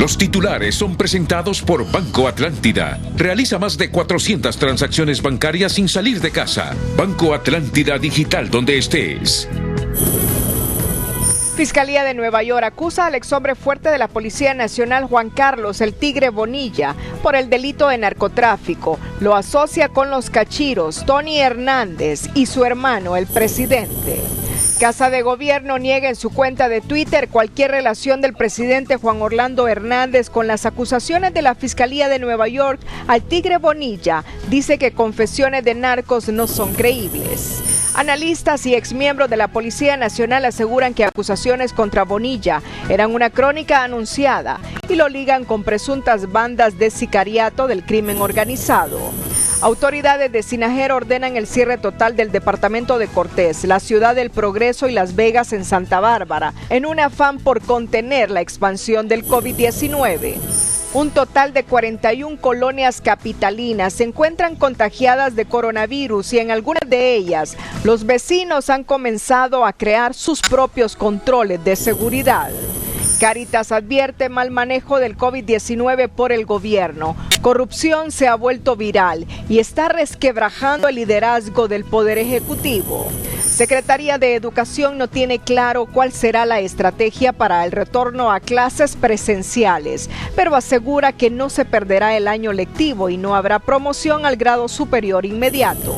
Los titulares son presentados por Banco Atlántida. Realiza más de 400 transacciones bancarias sin salir de casa. Banco Atlántida Digital, donde estés. Fiscalía de Nueva York acusa al exhombre fuerte de la Policía Nacional, Juan Carlos "El Tigre" Bonilla, por el delito de narcotráfico. Lo asocia con los cachiros Tony Hernández y su hermano, el presidente. Casa de Gobierno niega en su cuenta de Twitter cualquier relación del presidente Juan Orlando Hernández con las acusaciones de la Fiscalía de Nueva York al Tigre Bonilla. Dice que confesiones de narcos no son creíbles. Analistas y exmiembros de la Policía Nacional aseguran que acusaciones contra Bonilla eran una crónica anunciada y lo ligan con presuntas bandas de sicariato del crimen organizado. Autoridades de Sinajero ordenan el cierre total del departamento de Cortés, la Ciudad del Progreso y Las Vegas en Santa Bárbara, en un afán por contener la expansión del COVID-19. Un total de 41 colonias capitalinas se encuentran contagiadas de coronavirus y en algunas de ellas los vecinos han comenzado a crear sus propios controles de seguridad. Cáritas advierte mal manejo del COVID-19 por el gobierno. Corrupción se ha vuelto viral y está resquebrajando el liderazgo del Poder Ejecutivo. Secretaría de Educación no tiene claro cuál será la estrategia para el retorno a clases presenciales, pero asegura que no se perderá el año lectivo y no habrá promoción al grado superior inmediato.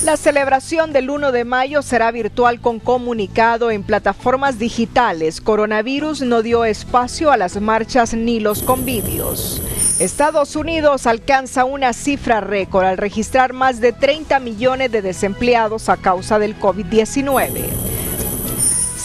La celebración del 1 de mayo será virtual con comunicado en plataformas digitales. Coronavirus no dio espacio a las marchas ni los convivios. Estados Unidos alcanza una cifra récord al registrar más de 30 millones de desempleados a causa del COVID-19.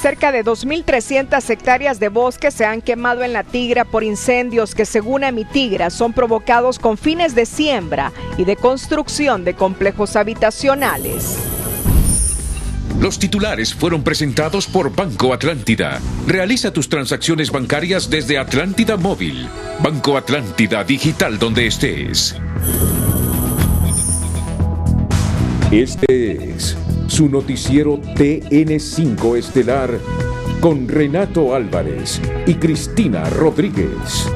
Cerca de 2.300 hectáreas de bosque se han quemado en La Tigra por incendios que, según Amitigra, son provocados con fines de siembra y de construcción de complejos habitacionales. Los titulares fueron presentados por Banco Atlántida. Realiza tus transacciones bancarias desde Atlántida Móvil. Banco Atlántida Digital, donde estés. Este es su noticiero TN5 Estelar con Renato Álvarez y Cristina Rodríguez.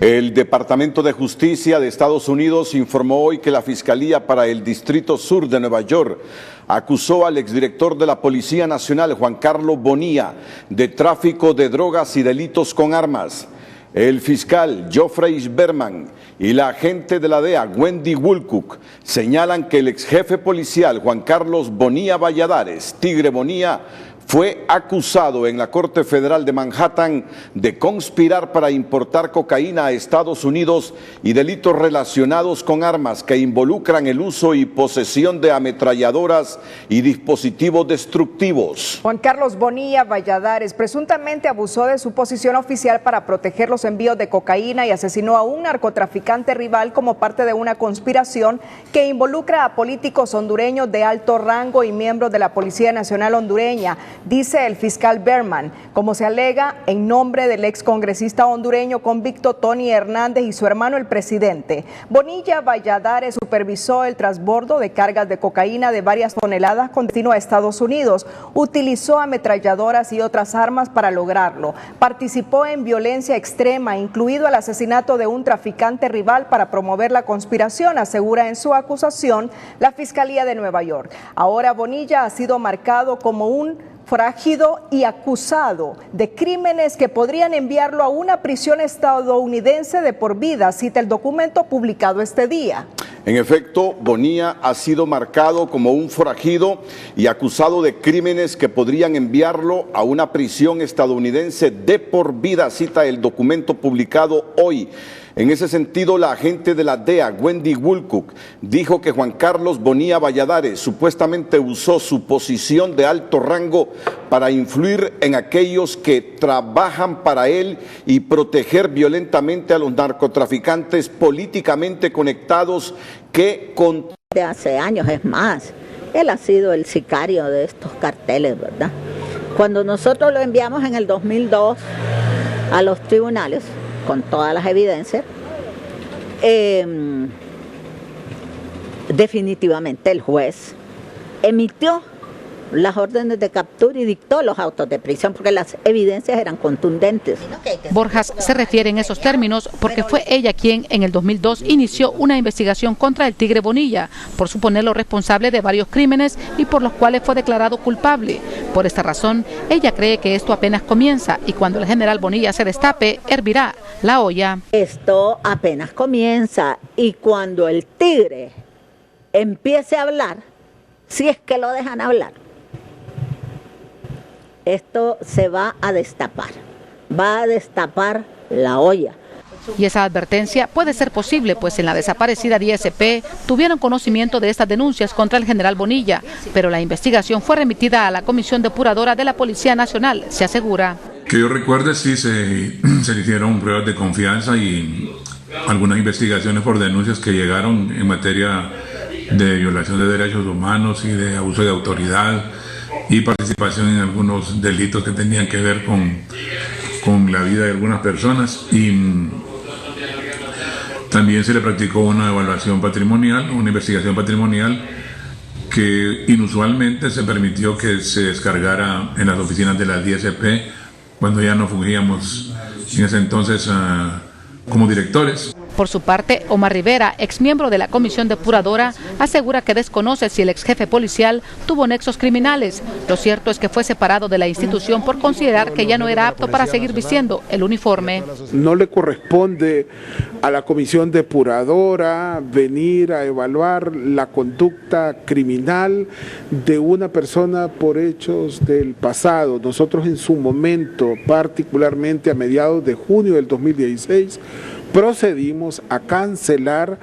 El Departamento de Justicia de Estados Unidos informó hoy que la Fiscalía para el Distrito Sur de Nueva York acusó al exdirector de la Policía Nacional, Juan Carlos Bonilla, de tráfico de drogas y delitos con armas. El fiscal Geoffrey Berman y la agente de la DEA, Wendy Woolcock, señalan que el exjefe policial Juan Carlos Bonilla Valladares, Tigre Bonilla, fue acusado en la Corte Federal de Manhattan de conspirar para importar cocaína a Estados Unidos y delitos relacionados con armas que involucran el uso y posesión de ametralladoras y dispositivos destructivos. Juan Carlos Bonilla Valladares presuntamente abusó de su posición oficial para proteger los envíos de cocaína y asesinó a un narcotraficante rival como parte de una conspiración que involucra a políticos hondureños de alto rango y miembros de la Policía Nacional hondureña, dice el fiscal Berman, como se alega en nombre del excongresista hondureño convicto Tony Hernández y su hermano el presidente. Bonilla Valladares supervisó el transbordo de cargas de cocaína de varias toneladas con destino a Estados Unidos. Utilizó ametralladoras y otras armas para lograrlo. Participó en violencia extrema, incluido el asesinato de un traficante rival para promover la conspiración, asegura en su acusación la Fiscalía de Nueva York. Ahora Bonilla ha sido marcado como un forajido y acusado de crímenes que podrían enviarlo a una prisión estadounidense de por vida, cita el documento publicado este día. En efecto, Bonilla ha sido marcado como un forajido y acusado de crímenes que podrían enviarlo a una prisión estadounidense de por vida, cita el documento publicado hoy. En ese sentido, la agente de la DEA, Wendy Woolcock, dijo que Juan Carlos Bonilla Valladares supuestamente usó su posición de alto rango para influir en aquellos que trabajan para él y proteger violentamente a los narcotraficantes políticamente conectados que de hace años, es más, él ha sido el sicario de estos carteles, ¿verdad? Cuando nosotros lo enviamos en el 2002 a los tribunales, con todas las evidencias, definitivamente el juez emitió las órdenes de captura y dictó los autos de prisión porque las evidencias eran contundentes. Borjas se refiere en esos términos porque fue ella quien en el 2002 inició una investigación contra el Tigre Bonilla por suponerlo responsable de varios crímenes y por los cuales fue declarado culpable. Por esta razón, ella cree que esto apenas comienza y cuando el general Bonilla se destape, hervirá la olla. Esto apenas comienza y cuando el Tigre empiece a hablar, si es que lo dejan hablar, esto se va a destapar la olla. Y esa advertencia puede ser posible, pues en la desaparecida DSP tuvieron conocimiento de estas denuncias contra el general Bonilla, pero la investigación fue remitida a la Comisión Depuradora de la Policía Nacional, se asegura. Que yo recuerde, sí, se hicieron pruebas de confianza y algunas investigaciones por denuncias que llegaron en materia de violación de derechos humanos y de abuso de autoridad y participación en algunos delitos que tenían que ver con la vida de algunas personas, y también se le practicó una evaluación patrimonial, una investigación patrimonial que inusualmente se permitió que se descargara en las oficinas de la DSP cuando ya no fungíamos en ese entonces como directores. Por su parte, Omar Rivera, exmiembro de la Comisión Depuradora, asegura que desconoce si el exjefe policial tuvo nexos criminales. Lo cierto es que fue separado de la institución por considerar que ya no era apto para seguir vistiendo el uniforme. No le corresponde a la Comisión Depuradora venir a evaluar la conducta criminal de una persona por hechos del pasado. Nosotros en su momento, particularmente a mediados de junio del 2016, procedimos a cancelar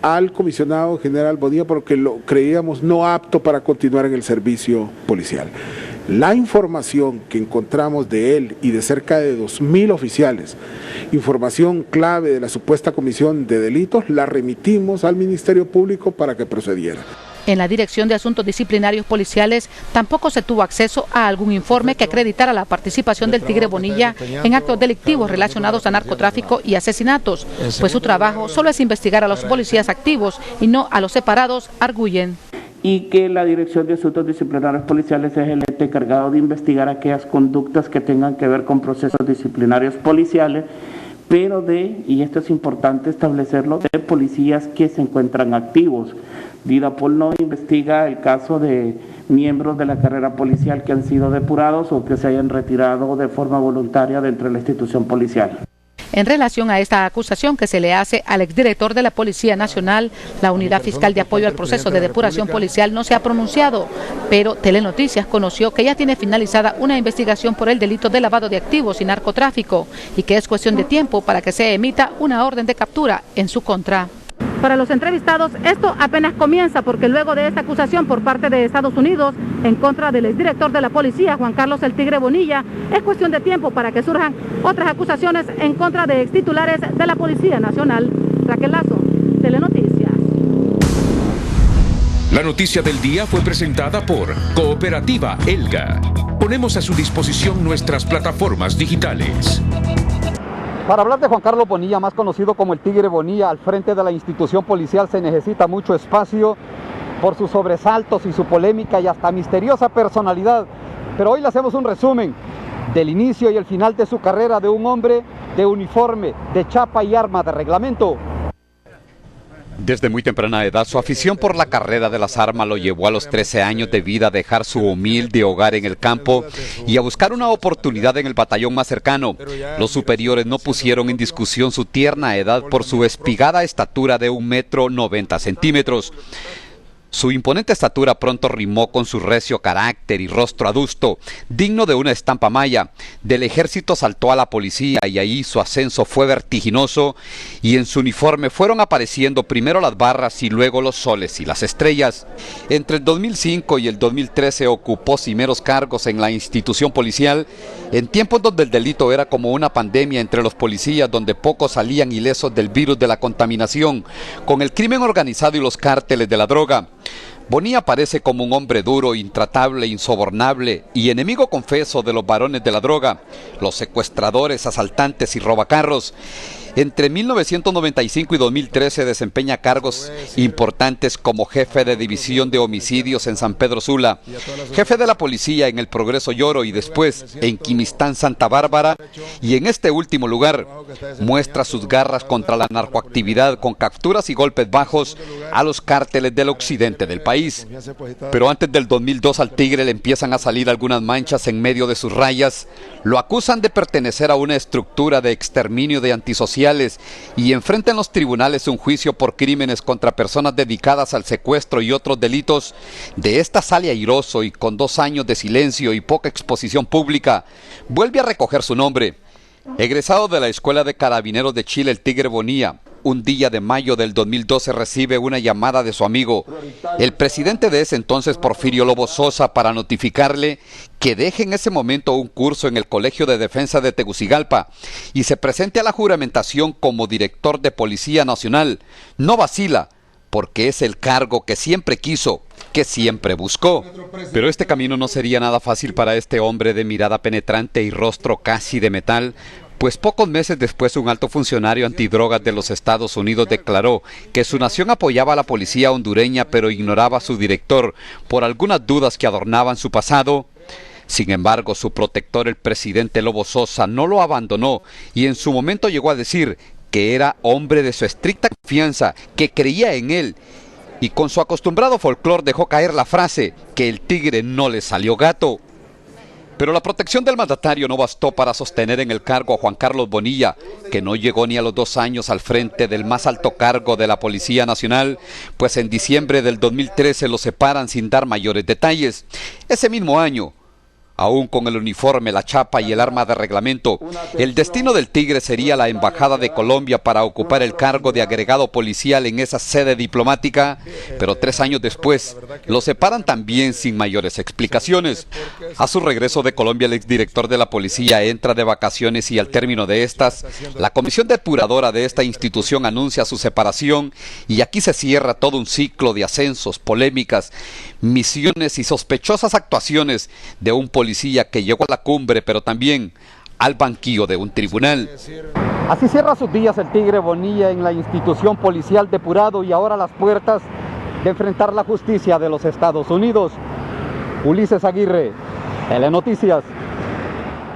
al comisionado general Bonilla porque lo creíamos no apto para continuar en el servicio policial. La información que encontramos de él y de cerca de 2.000 oficiales, información clave de la supuesta comisión de delitos, la remitimos al Ministerio Público para que procediera. En la Dirección de Asuntos Disciplinarios Policiales tampoco se tuvo acceso a algún informe que acreditara la participación del Tigre Bonilla en actos delictivos relacionados a narcotráfico y asesinatos, pues su trabajo solo es investigar a los policías activos y no a los separados, arguyen. Y que la Dirección de Asuntos Disciplinarios Policiales es el ente encargado de investigar aquellas conductas que tengan que ver con procesos disciplinarios policiales, pero y esto es importante establecerlo, de policías que se encuentran activos. Didapol no investiga el caso de miembros de la carrera policial que han sido depurados o que se hayan retirado de forma voluntaria dentro de la institución policial. En relación a esta acusación que se le hace al exdirector de la Policía Nacional, la Unidad Fiscal de Apoyo al Proceso de Depuración Policial no se ha pronunciado, pero Telenoticias conoció que ya tiene finalizada una investigación por el delito de lavado de activos y narcotráfico y que es cuestión de tiempo para que se emita una orden de captura en su contra. Para los entrevistados, esto apenas comienza porque luego de esta acusación por parte de Estados Unidos en contra del exdirector de la policía, Juan Carlos el Tigre Bonilla, es cuestión de tiempo para que surjan otras acusaciones en contra de extitulares de la Policía Nacional. Raquel Lazo, Telenoticias. La noticia del día fue presentada por Cooperativa Elga. Ponemos a su disposición nuestras plataformas digitales. Para hablar de Juan Carlos Bonilla, más conocido como el Tigre Bonilla, al frente de la institución policial se necesita mucho espacio por sus sobresaltos y su polémica y hasta misteriosa personalidad. Pero hoy le hacemos un resumen del inicio y el final de su carrera de un hombre de uniforme, de chapa y arma de reglamento. Desde muy temprana edad, su afición por la carrera de las armas lo llevó a los 13 años de vida a dejar su humilde hogar en el campo y a buscar una oportunidad en el batallón más cercano. Los superiores no pusieron en discusión su tierna edad por su espigada estatura de 1,90 m. Su imponente estatura pronto rimó con su recio carácter y rostro adusto, digno de una estampa maya. Del ejército saltó a la policía y ahí su ascenso fue vertiginoso y en su uniforme fueron apareciendo primero las barras y luego los soles y las estrellas. Entre el 2005 y el 2013 ocupó cimeros cargos en la institución policial, en tiempos donde el delito era como una pandemia entre los policías, donde pocos salían ilesos del virus de la contaminación, con el crimen organizado y los cárteles de la droga. Bonilla aparece como un hombre duro, intratable, insobornable y enemigo confeso de los varones de la droga, los secuestradores, asaltantes y robacarros. Entre 1995 y 2013 desempeña cargos importantes como jefe de división de homicidios en San Pedro Sula, jefe de la policía en el Progreso Lloro y después en Quimistán, Santa Bárbara, y en este último lugar muestra sus garras contra la narcoactividad con capturas y golpes bajos a los cárteles del occidente del país. Pero antes del 2002 al Tigre le empiezan a salir algunas manchas en medio de sus rayas, lo acusan de pertenecer a una estructura de exterminio de antisociales y enfrenta en los tribunales un juicio por crímenes contra personas dedicadas al secuestro y otros delitos. De esta sale airoso y con 2 años de silencio y poca exposición pública, vuelve a recoger su nombre. Egresado de la Escuela de Carabineros de Chile, el Tigre Bonilla, un día de mayo del 2012 recibe una llamada de su amigo, el presidente de ese entonces, Porfirio Lobo Sosa, para notificarle que deje en ese momento un curso en el Colegio de Defensa de Tegucigalpa y se presente a la juramentación como director de Policía Nacional. No vacila, porque es el cargo que siempre quiso, que siempre buscó. Pero este camino no sería nada fácil para este hombre de mirada penetrante y rostro casi de metal, pues pocos meses después un alto funcionario antidrogas de los Estados Unidos declaró que su nación apoyaba a la policía hondureña pero ignoraba a su director por algunas dudas que adornaban su pasado. Sin embargo, su protector, el presidente Lobo Sosa, no lo abandonó y en su momento llegó a decir que era hombre de su estricta confianza, que creía en él, y con su acostumbrado folclore dejó caer la frase que el tigre no le salió gato. Pero la protección del mandatario no bastó para sostener en el cargo a Juan Carlos Bonilla, que no llegó ni a los 2 años al frente del más alto cargo de la Policía Nacional, pues en diciembre del 2013 lo separan sin dar mayores detalles. Ese mismo año, aún con el uniforme, la chapa y el arma de reglamento, el destino del Tigre sería la Embajada de Colombia para ocupar el cargo de agregado policial en esa sede diplomática, pero 3 años después lo separan también sin mayores explicaciones. A su regreso de Colombia, el exdirector de la policía entra de vacaciones y al término de estas, la comisión depuradora de esta institución anuncia su separación y aquí se cierra todo un ciclo de ascensos, polémicas, misiones y sospechosas actuaciones de un policía que llegó a la cumbre, pero también al banquillo de un tribunal. Así cierra sus días el Tigre Bonilla en la institución policial depurado y ahora a las puertas de enfrentar la justicia de los Estados Unidos. Ulises Aguirre, Telenoticias.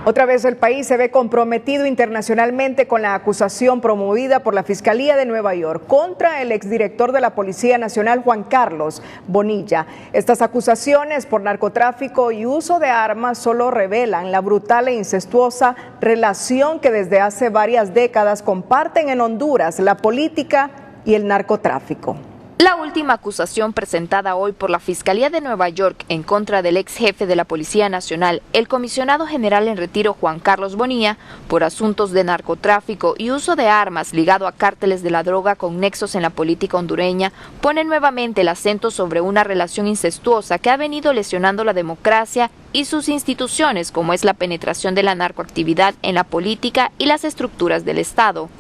Otra vez el país se ve comprometido internacionalmente con la acusación promovida por la Fiscalía de Nueva York contra el exdirector de la Policía Nacional, Juan Carlos Bonilla. Estas acusaciones por narcotráfico y uso de armas solo revelan la brutal e incestuosa relación que desde hace varias décadas comparten en Honduras la política y el narcotráfico. La última acusación presentada hoy por la Fiscalía de Nueva York en contra del ex jefe de la Policía Nacional, el comisionado general en retiro Juan Carlos Bonilla, por asuntos de narcotráfico y uso de armas ligado a cárteles de la droga con nexos en la política hondureña, pone nuevamente el acento sobre una relación incestuosa que ha venido lesionando la democracia y sus instituciones, como es la penetración de la narcoactividad en la política y las estructuras del Estado.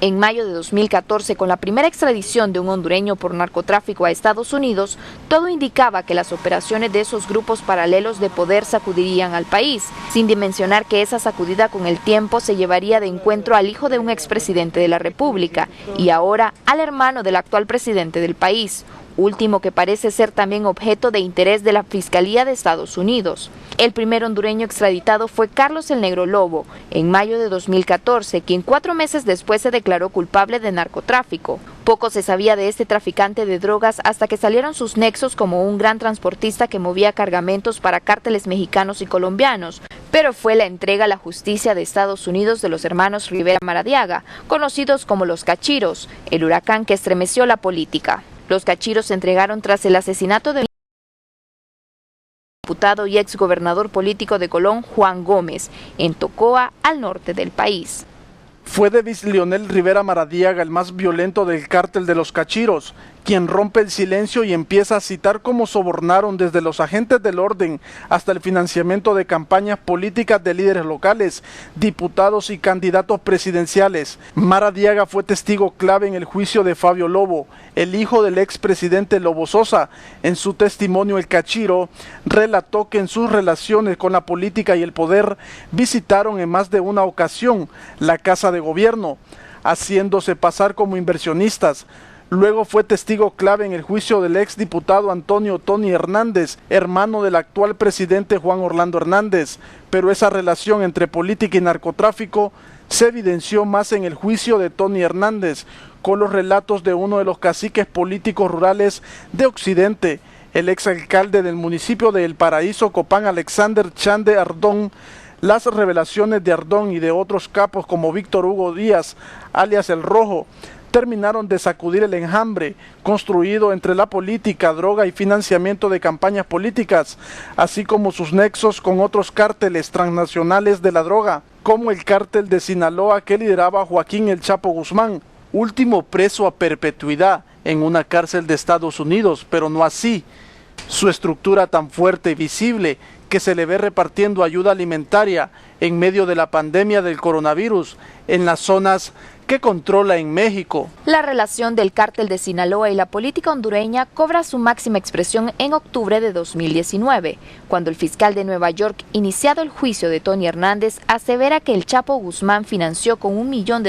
En mayo de 2014, con la primera extradición de un hondureño por narcotráfico a Estados Unidos, todo indicaba que las operaciones de esos grupos paralelos de poder sacudirían al país, sin dimensionar que esa sacudida con el tiempo se llevaría de encuentro al hijo de un expresidente de la República y ahora al hermano del actual presidente del país, último que parece ser también objeto de interés de la Fiscalía de Estados Unidos. El primer hondureño extraditado fue Carlos el Negro Lobo, en mayo de 2014, quien 4 meses después se declaró culpable de narcotráfico. Poco se sabía de este traficante de drogas hasta que salieron sus nexos como un gran transportista que movía cargamentos para cárteles mexicanos y colombianos, pero fue la entrega a la justicia de Estados Unidos de los hermanos Rivera Maradiaga, conocidos como los Cachiros, el huracán que estremeció la política. Los Cachiros se entregaron tras el asesinato del diputado y exgobernador político de Colón, Juan Gómez, en Tocoa, al norte del país. Fue Davis Leonel Rivera Maradiaga el más violento del cártel de los Cachiros, quien rompe el silencio y empieza a citar cómo sobornaron desde los agentes del orden hasta el financiamiento de campañas políticas de líderes locales, diputados y candidatos presidenciales. Maradiaga fue testigo clave en el juicio de Fabio Lobo, el hijo del expresidente Lobo Sosa. En su testimonio, el Cachiro relató que en sus relaciones con la política y el poder visitaron en más de una ocasión la Casa de Gobierno. haciéndose pasar como inversionistas. Luego fue testigo clave en el juicio del exdiputado Antonio Tony Hernández, hermano del actual presidente Juan Orlando Hernández, pero esa relación entre política y narcotráfico se evidenció más en el juicio de Tony Hernández, con los relatos de uno de los caciques políticos rurales de Occidente, el exalcalde del municipio de El Paraíso, Copán, Alexander Chande Ardón. Las revelaciones de Ardón y de otros capos como Víctor Hugo Díaz, alias El Rojo, terminaron de sacudir el enjambre construido entre la política, droga y financiamiento de campañas políticas, así como sus nexos con otros cárteles transnacionales de la droga, como el cártel de Sinaloa que lideraba Joaquín El Chapo Guzmán, último preso a perpetuidad en una cárcel de Estados Unidos, pero no así su estructura tan fuerte y visible que se le ve repartiendo ayuda alimentaria en medio de la pandemia del coronavirus en las zonas que controla en México. La relación del cártel de Sinaloa y la política hondureña cobra su máxima expresión en octubre de 2019, cuando el fiscal de Nueva York, iniciado el juicio de Tony Hernández, asevera que el Chapo Guzmán financió con $1 millón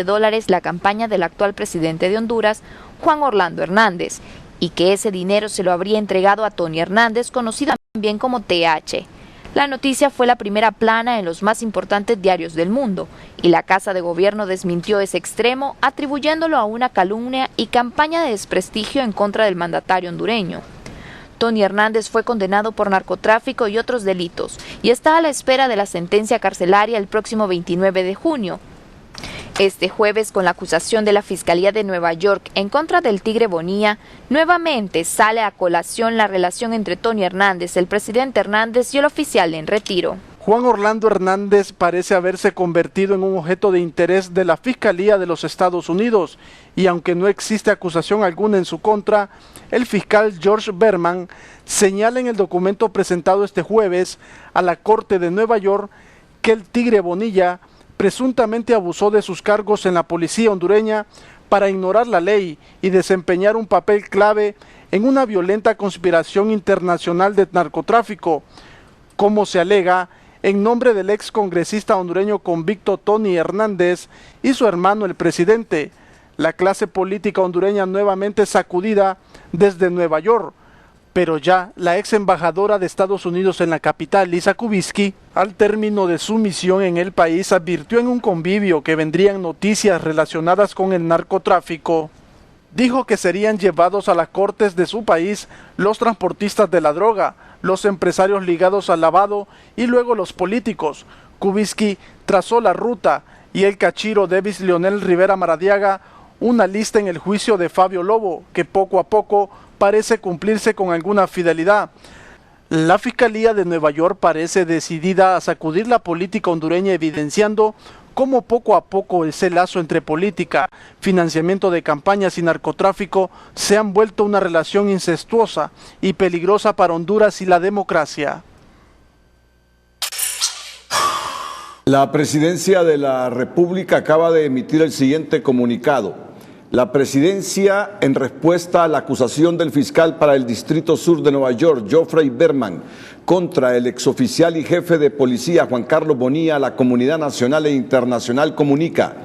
la campaña del actual presidente de Honduras, Juan Orlando Hernández, y que ese dinero se lo habría entregado a Tony Hernández, conocido también como TH. La noticia fue la primera plana en los más importantes diarios del mundo, y la Casa de Gobierno desmintió ese extremo, atribuyéndolo a una calumnia y campaña de desprestigio en contra del mandatario hondureño. Tony Hernández fue condenado por narcotráfico y otros delitos, y está a la espera de la sentencia carcelaria el próximo 29 de junio. Este jueves, con la acusación de la Fiscalía de Nueva York en contra del Tigre Bonilla, nuevamente sale a colación la relación entre Tony Hernández, el presidente Hernández y el oficial en retiro. Juan Orlando Hernández parece haberse convertido en un objeto de interés de la Fiscalía de los Estados Unidos, y aunque no existe acusación alguna en su contra, el fiscal George Berman señala en el documento presentado este jueves a la Corte de Nueva York que el Tigre Bonilla presuntamente abusó de sus cargos en la policía hondureña para ignorar la ley y desempeñar un papel clave en una violenta conspiración internacional de narcotráfico, como se alega en nombre del ex congresista hondureño convicto Tony Hernández y su hermano el presidente. La clase política hondureña nuevamente sacudida desde Nueva York, pero ya la ex embajadora de Estados Unidos en la capital, Lisa Kubisky, al término de su misión en el país, advirtió en un convivio que vendrían noticias relacionadas con el narcotráfico. Dijo que serían llevados a las cortes de su país los transportistas de la droga, los empresarios ligados al lavado y luego los políticos. Kubisky trazó la ruta y el cachiro Davis Leonel Rivera Maradiaga una lista en el juicio de Fabio Lobo, que poco a poco parece cumplirse con alguna fidelidad. La Fiscalía de Nueva York parece decidida a sacudir la política hondureña, evidenciando cómo poco a poco ese lazo entre política, financiamiento de campañas y narcotráfico se han vuelto una relación incestuosa y peligrosa para Honduras y la democracia. La Presidencia de la República acaba de emitir el siguiente comunicado. La Presidencia, en respuesta a la acusación del fiscal para el Distrito Sur de Nueva York, Geoffrey Berman, contra el exoficial y jefe de policía Juan Carlos Bonilla, a la comunidad nacional e internacional comunica: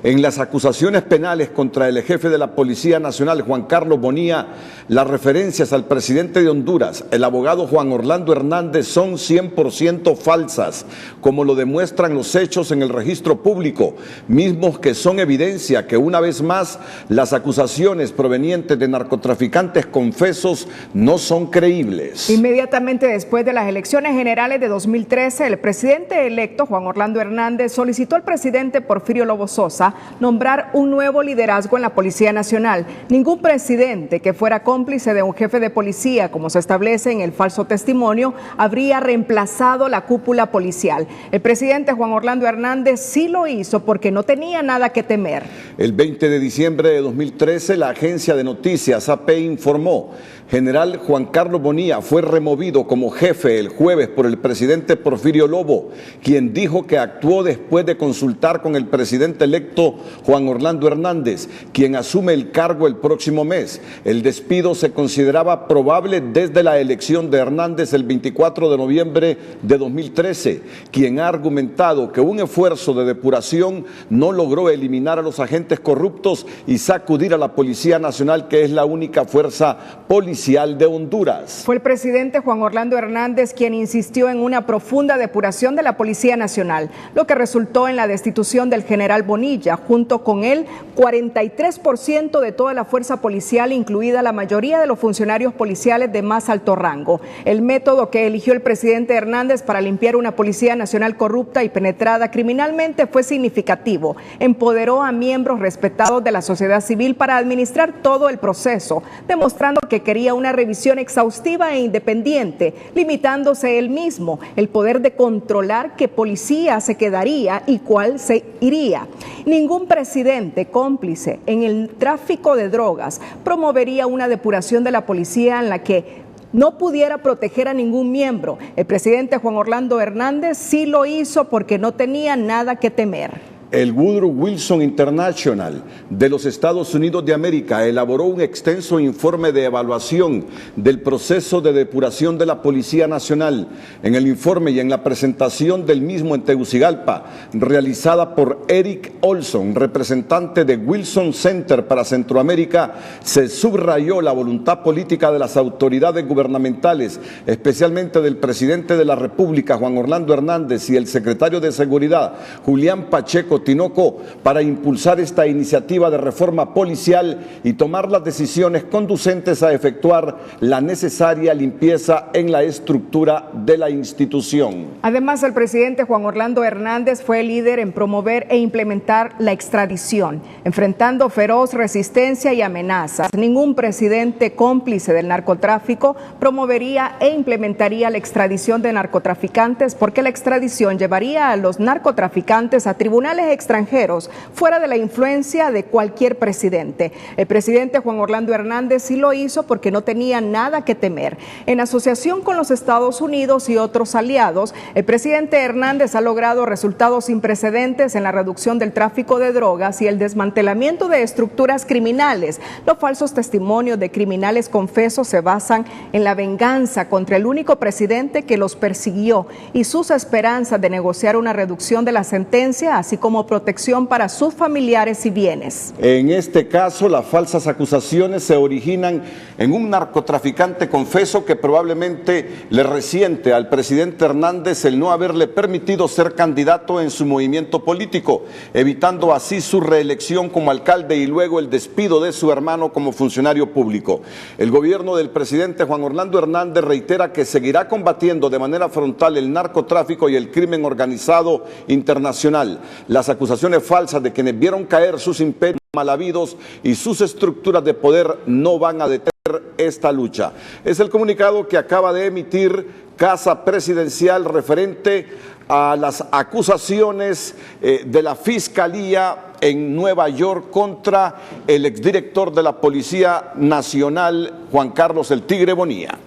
en las acusaciones penales contra el jefe de la Policía Nacional, Juan Carlos Bonilla, las referencias al presidente de Honduras, el abogado Juan Orlando Hernández, son 100% falsas, como lo demuestran los hechos en el registro público, mismos que son evidencia que, una vez más, las acusaciones provenientes de narcotraficantes confesos no son creíbles. Inmediatamente después de las elecciones generales de 2013, el presidente electo, Juan Orlando Hernández, solicitó al presidente Porfirio Lobo Sosa nombrar un nuevo liderazgo en la Policía Nacional. Ningún presidente que fuera cómplice de un jefe de policía, como se establece en el falso testimonio, habría reemplazado la cúpula policial. El presidente Juan Orlando Hernández sí lo hizo porque no tenía nada que temer. El 20 de diciembre de 2013, la agencia de noticias AP informó General Juan Carlos Bonilla fue removido como jefe el jueves por el presidente Porfirio Lobo, quien dijo que actuó después de consultar con el presidente electo Juan Orlando Hernández, quien asume el cargo el próximo mes. El despido se consideraba probable desde la elección de Hernández el 24 de noviembre de 2013, quien ha argumentado que un esfuerzo de depuración no logró eliminar a los agentes corruptos y sacudir a la Policía Nacional, que es la única fuerza policial de Honduras. Fue el presidente Juan Orlando Hernández quien insistió en una profunda depuración de la Policía Nacional, lo que resultó en la destitución del general Bonilla. Junto con él, 43% de toda la fuerza policial, incluida la mayoría de los funcionarios policiales de más alto rango. El método que eligió el presidente Hernández para limpiar una Policía Nacional corrupta y penetrada criminalmente fue significativo. Empoderó a miembros respetados de la sociedad civil para administrar todo el proceso, demostrando que quería una revisión exhaustiva e independiente, limitándose él mismo el poder de controlar qué policía se quedaría y cuál se iría. Ningún presidente cómplice en el tráfico de drogas promovería una depuración de la policía en la que no pudiera proteger a ningún miembro. El presidente Juan Orlando Hernández sí lo hizo porque no tenía nada que temer. El Woodrow Wilson International de los Estados Unidos de América elaboró un extenso informe de evaluación del proceso de depuración de la Policía Nacional. En el informe y en la presentación del mismo en Tegucigalpa, realizada por Eric Olson, representante de Wilson Center para Centroamérica, se subrayó la voluntad política de las autoridades gubernamentales, especialmente del presidente de la República, Juan Orlando Hernández, y el secretario de Seguridad, Julián Pacheco Tinoco, para impulsar esta iniciativa de reforma policial y tomar las decisiones conducentes a efectuar la necesaria limpieza en la estructura de la institución. Además, el presidente Juan Orlando Hernández fue el líder en promover e implementar la extradición, enfrentando feroz resistencia y amenazas. Ningún presidente cómplice del narcotráfico promovería e implementaría la extradición de narcotraficantes, porque la extradición llevaría a los narcotraficantes a tribunales extranjeros fuera de la influencia de cualquier presidente. El presidente Juan Orlando Hernández sí lo hizo porque no tenía nada que temer. En asociación con los Estados Unidos y otros aliados, el presidente Hernández ha logrado resultados sin precedentes en la reducción del tráfico de drogas y el desmantelamiento de estructuras criminales. Los falsos testimonios de criminales confesos se basan en la venganza contra el único presidente que los persiguió y sus esperanzas de negociar una reducción de la sentencia, así como protección para sus familiares y bienes. En este caso, las falsas acusaciones se originan en un narcotraficante confeso que probablemente le resiente al presidente Hernández el no haberle permitido ser candidato en su movimiento político, evitando así su reelección como alcalde y luego el despido de su hermano como funcionario público. El gobierno del presidente Juan Orlando Hernández reitera que seguirá combatiendo de manera frontal el narcotráfico y el crimen organizado internacional. Las acusaciones falsas de quienes vieron caer sus imperios mal habidos y sus estructuras de poder no van a detener esta lucha. Es el comunicado que acaba de emitir Casa Presidencial referente a las acusaciones de la Fiscalía en Nueva York contra el exdirector de la Policía Nacional, Juan Carlos el Tigre Bonilla.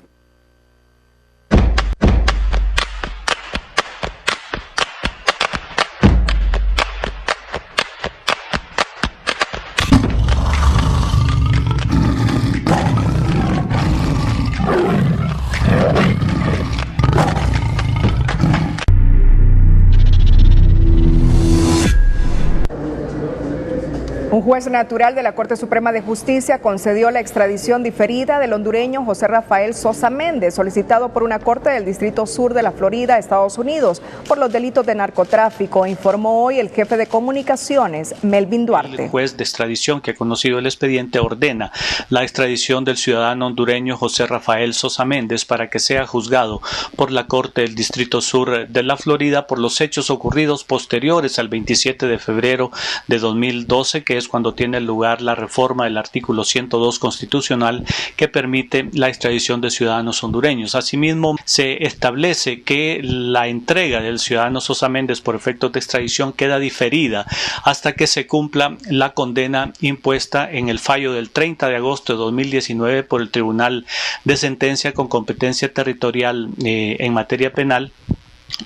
Un juez natural de la Corte Suprema de Justicia concedió la extradición diferida del hondureño José Rafael Sosa Méndez, solicitado por una corte del Distrito Sur de la Florida, Estados Unidos, por los delitos de narcotráfico, informó hoy el jefe de comunicaciones, Melvin Duarte. El juez de extradición que ha conocido el expediente ordena la extradición del ciudadano hondureño José Rafael Sosa Méndez para que sea juzgado por la Corte del Distrito Sur de la Florida por los hechos ocurridos posteriores al 27 de febrero de 2012, que es cuando tiene lugar la reforma del artículo 102 constitucional que permite la extradición de ciudadanos hondureños. Asimismo, se establece que la entrega del ciudadano Sosa Méndez por efectos de extradición queda diferida hasta que se cumpla la condena impuesta en el fallo del 30 de agosto de 2019 por el Tribunal de Sentencia con competencia territorial en materia penal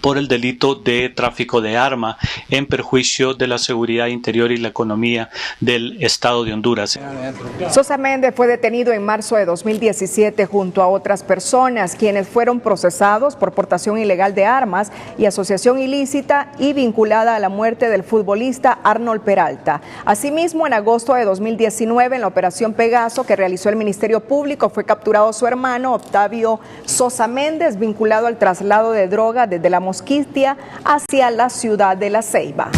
por el delito de tráfico de arma en perjuicio de la seguridad interior y la economía del Estado de Honduras. Sosa Méndez fue detenido en marzo de 2017 junto a otras personas, quienes fueron procesados por portación ilegal de armas y asociación ilícita y vinculada a la muerte del futbolista Arnold Peralta. Asimismo, en agosto de 2019, en la operación Pegaso que realizó el Ministerio Público, fue capturado su hermano Octavio Sosa Méndez, vinculado al traslado de droga desde la Mosquitia hacia la ciudad de La Ceiba.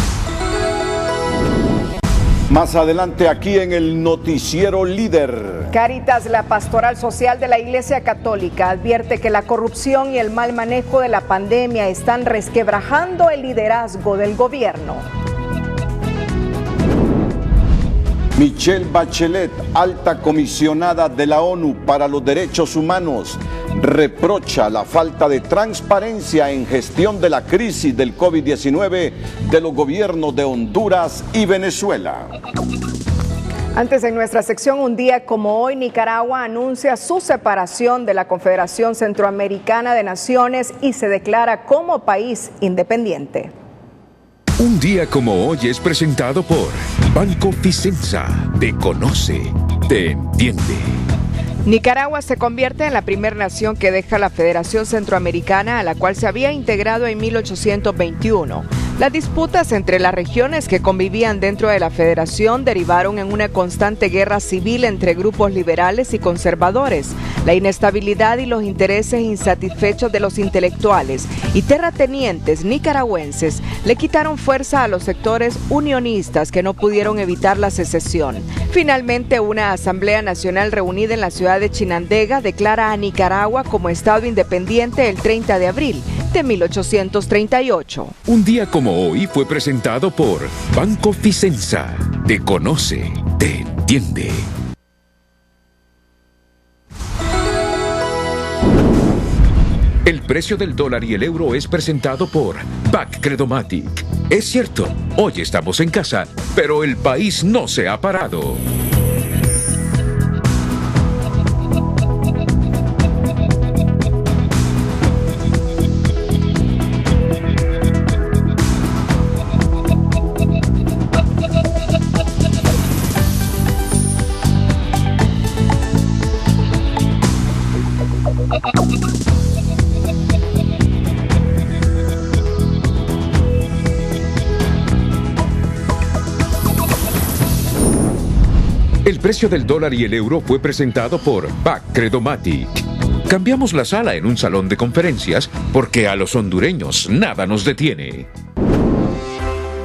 Más adelante aquí en el Noticiero Líder. Cáritas, la pastoral social de la Iglesia Católica, advierte que la corrupción y el mal manejo de la pandemia están resquebrajando el liderazgo del gobierno. Michelle Bachelet, alta comisionada de la ONU para los Derechos Humanos, reprocha la falta de transparencia en gestión de la crisis del COVID-19 de los gobiernos de Honduras y Venezuela. Antes, en nuestra sección, un día como hoy, Nicaragua anuncia su separación de la Confederación Centroamericana de Naciones y se declara como país independiente. Un día como hoy es presentado por Banco Ficenza. Te conoce, te entiende. Nicaragua se convierte en la primera nación que deja la Federación Centroamericana, a la cual se había integrado en 1821. Las disputas entre las regiones que convivían dentro de la federación derivaron en una constante guerra civil entre grupos liberales y conservadores. La inestabilidad y los intereses insatisfechos de los intelectuales y terratenientes nicaragüenses le quitaron fuerza a los sectores unionistas que no pudieron evitar la secesión. Finalmente, una Asamblea Nacional reunida en la ciudad de Chinandega declara a Nicaragua como Estado independiente el 30 de abril de 1838. Un día como hoy fue presentado por Banco Ficenza. Te conoce, te entiende. El precio del dólar y el euro es presentado por BAC Credomatic. Es cierto, hoy estamos en casa, pero el país no se ha parado. El precio del dólar y el euro fue presentado por BAC Credomatic. Cambiamos la sala en un salón de conferencias porque a los hondureños nada nos detiene.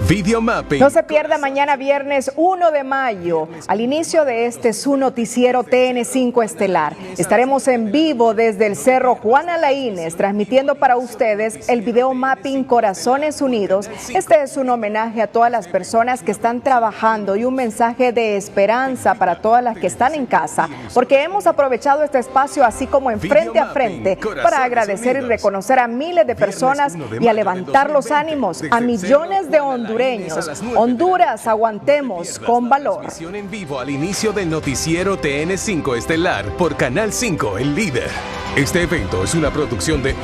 Videomapping. No se pierda mañana viernes 1 de mayo, al inicio de su noticiero TN5 Estelar. Estaremos en vivo desde el Cerro Juan Alaínez, transmitiendo para ustedes el video mapping Corazones Unidos. Este es un homenaje a todas las personas que están trabajando y un mensaje de esperanza para todas las que están en casa, porque hemos aprovechado este espacio así como en Frente a Frente para agradecer y reconocer a miles de personas y a levantar los ánimos a millones de hondureños. Honduras, aguantemos con valor. En vivo al inicio del noticiero TN5 Estelar por Canal 5, El Líder. Este evento es una producción de...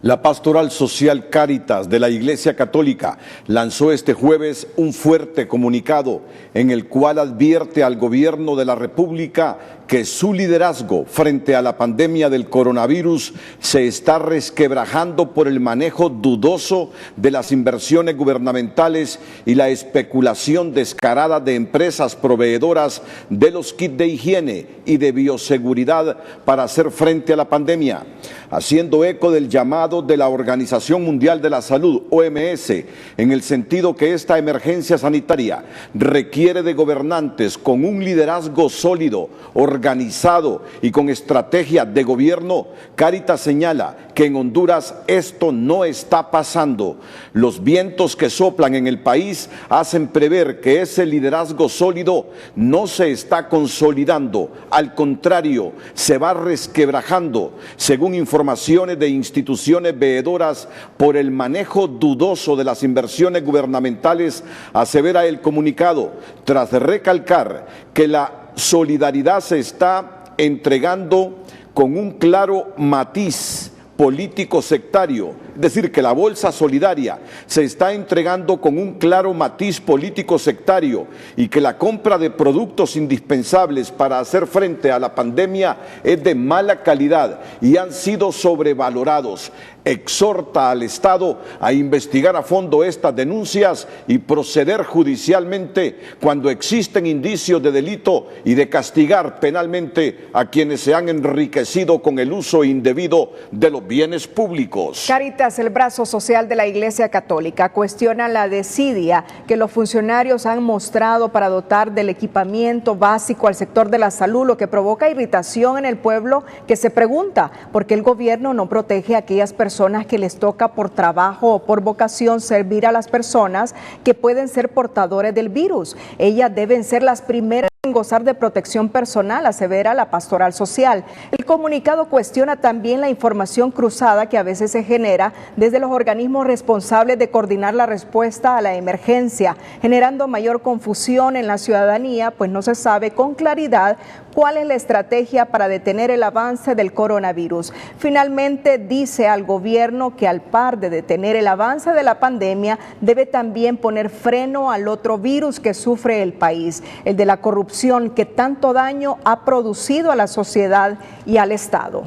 La Pastoral Social Cáritas de la Iglesia Católica lanzó este jueves un fuerte comunicado en el cual advierte al gobierno de la República que su liderazgo frente a la pandemia del coronavirus se está resquebrajando por el manejo dudoso de las inversiones gubernamentales y la especulación descarada de empresas proveedoras de los kits de higiene y de bioseguridad para hacer frente a la pandemia. Haciendo eco del llamado de la Organización Mundial de la Salud, OMS, en el sentido que esta emergencia sanitaria requiere de gobernantes con un liderazgo sólido, organizado organizado y con estrategia de gobierno, Cáritas señala que en Honduras esto no está pasando. Los vientos que soplan en el país hacen prever que ese liderazgo sólido no se está consolidando, al contrario, se va resquebrajando, según informaciones de instituciones veedoras por el manejo dudoso de las inversiones gubernamentales, asevera el comunicado, tras recalcar que la solidaridad se está entregando con un claro matiz político sectario, es decir, que la bolsa solidaria se está entregando con un claro matiz político sectario y que la compra de productos indispensables para hacer frente a la pandemia es de mala calidad y han sido sobrevalorados. Exhorta al Estado a investigar a fondo estas denuncias y proceder judicialmente cuando existen indicios de delito y de castigar penalmente a quienes se han enriquecido con el uso indebido de los bienes públicos. Cáritas, el brazo social de la Iglesia Católica, cuestiona la desidia que los funcionarios han mostrado para dotar del equipamiento básico al sector de la salud, lo que provoca irritación en el pueblo que se pregunta por qué el gobierno no protege a aquellas personas que les toca por trabajo o por vocación servir a las personas que pueden ser portadores del virus. Ellas deben ser las primeras en gozar de protección personal, asevera la Pastoral Social. El comunicado cuestiona también la información cruzada que a veces se genera desde los organismos responsables de coordinar la respuesta a la emergencia, generando mayor confusión en la ciudadanía, pues no se sabe con claridad cuál es la estrategia para detener el avance del coronavirus. Finalmente, dice al gobierno que al par de detener el avance de la pandemia, debe también poner freno al otro virus que sufre el país, el de la corrupción que tanto daño ha producido a la sociedad y al Estado.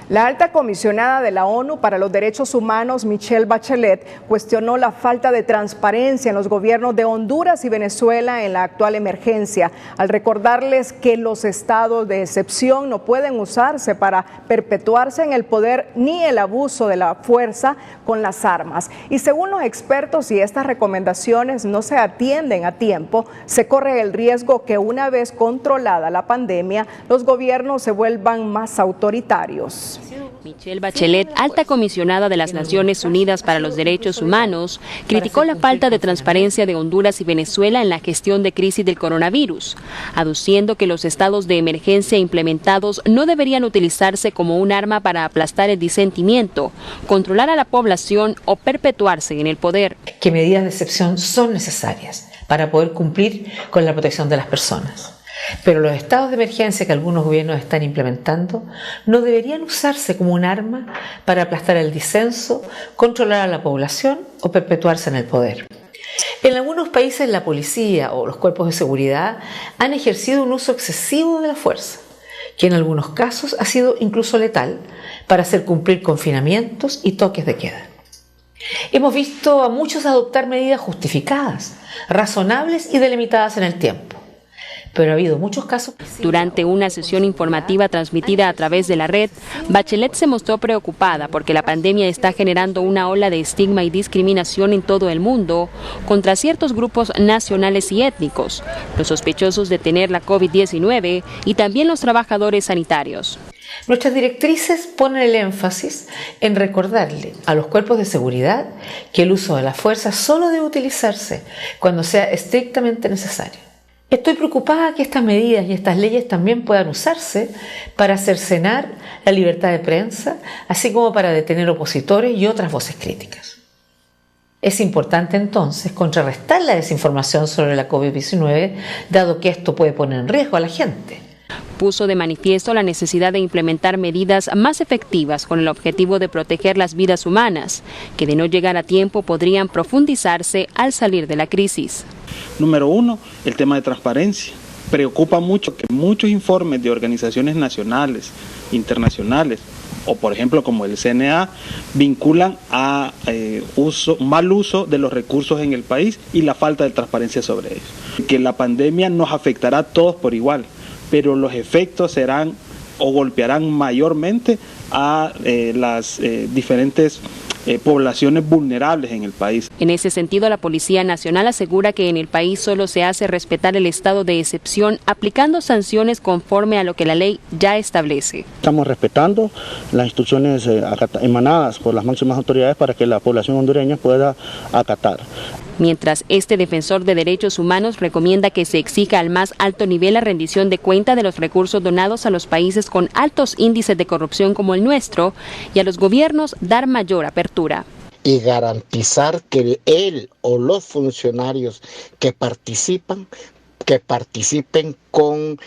La alta comisionada de la ONU para los Derechos Humanos, Michelle Bachelet, cuestionó la falta de transparencia en los gobiernos de Honduras y Venezuela en la actual emergencia, al recordarles que los estados de excepción no pueden usarse para perpetuarse en el poder ni el abuso de la fuerza con las armas. Y según los expertos, si estas recomendaciones no se atienden a tiempo, se corre el riesgo que una vez controlada la pandemia, los gobiernos se vuelvan más autoritarios. Michelle Bachelet, alta comisionada de las Naciones Unidas para los Derechos Humanos, criticó la falta de transparencia de Honduras y Venezuela en la gestión de crisis del coronavirus, aduciendo que los estados de emergencia implementados no deberían utilizarse como un arma para aplastar el disentimiento, controlar a la población o perpetuarse en el poder. Que medidas de excepción son necesarias para poder cumplir con la protección de las personas. Pero los estados de emergencia que algunos gobiernos están implementando no deberían usarse como un arma para aplastar el disenso, controlar a la población o perpetuarse en el poder. En algunos países la policía o los cuerpos de seguridad han ejercido un uso excesivo de la fuerza, que en algunos casos ha sido incluso letal, para hacer cumplir confinamientos y toques de queda. Hemos visto a muchos adoptar medidas justificadas, razonables y delimitadas en el tiempo. Pero ha habido muchos casos. Durante una sesión informativa transmitida a través de la red, Bachelet se mostró preocupada porque la pandemia está generando una ola de estigma y discriminación en todo el mundo contra ciertos grupos nacionales y étnicos, los sospechosos de tener la COVID-19 y también los trabajadores sanitarios. Nuestras directrices ponen el énfasis en recordarle a los cuerpos de seguridad que el uso de la fuerza solo debe utilizarse cuando sea estrictamente necesario. Estoy preocupada que estas medidas y estas leyes también puedan usarse para cercenar la libertad de prensa, así como para detener opositores y otras voces críticas. Es importante entonces contrarrestar la desinformación sobre la COVID-19, dado que esto puede poner en riesgo a la gente. Puso de manifiesto la necesidad de implementar medidas más efectivas con el objetivo de proteger las vidas humanas, que de no llegar a tiempo podrían profundizarse al salir de la crisis. Número 1, el tema de transparencia. Preocupa mucho que muchos informes de organizaciones nacionales, internacionales, o por ejemplo como el CNA, vinculan a mal uso de los recursos en el país y la falta de transparencia sobre ellos. Que la pandemia nos afectará a todos por igual, pero los efectos serán o golpearán mayormente a las diferentes poblaciones vulnerables en el país. En ese sentido, la Policía Nacional asegura que en el país solo se hace respetar el estado de excepción, aplicando sanciones conforme a lo que la ley ya establece. Estamos respetando las instrucciones emanadas por las máximas autoridades para que la población hondureña pueda acatar. Mientras este defensor de derechos humanos recomienda que se exija al más alto nivel la rendición de cuenta de los recursos donados a los países con altos índices de corrupción como el nuestro y a los gobiernos dar mayor apertura. Y garantizar que él o los funcionarios que participen con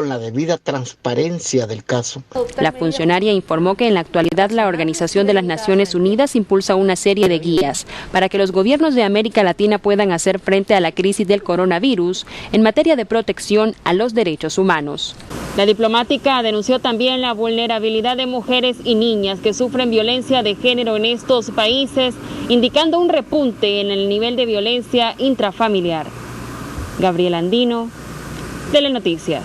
la debida transparencia del caso. La funcionaria informó que en la actualidad la Organización de las Naciones Unidas impulsa una serie de guías para que los gobiernos de América Latina puedan hacer frente a la crisis del coronavirus en materia de protección a los derechos humanos. La diplomática denunció también la vulnerabilidad de mujeres y niñas que sufren violencia de género en estos países, indicando un repunte en el nivel de violencia intrafamiliar. Gabriel Andino, Telenoticias.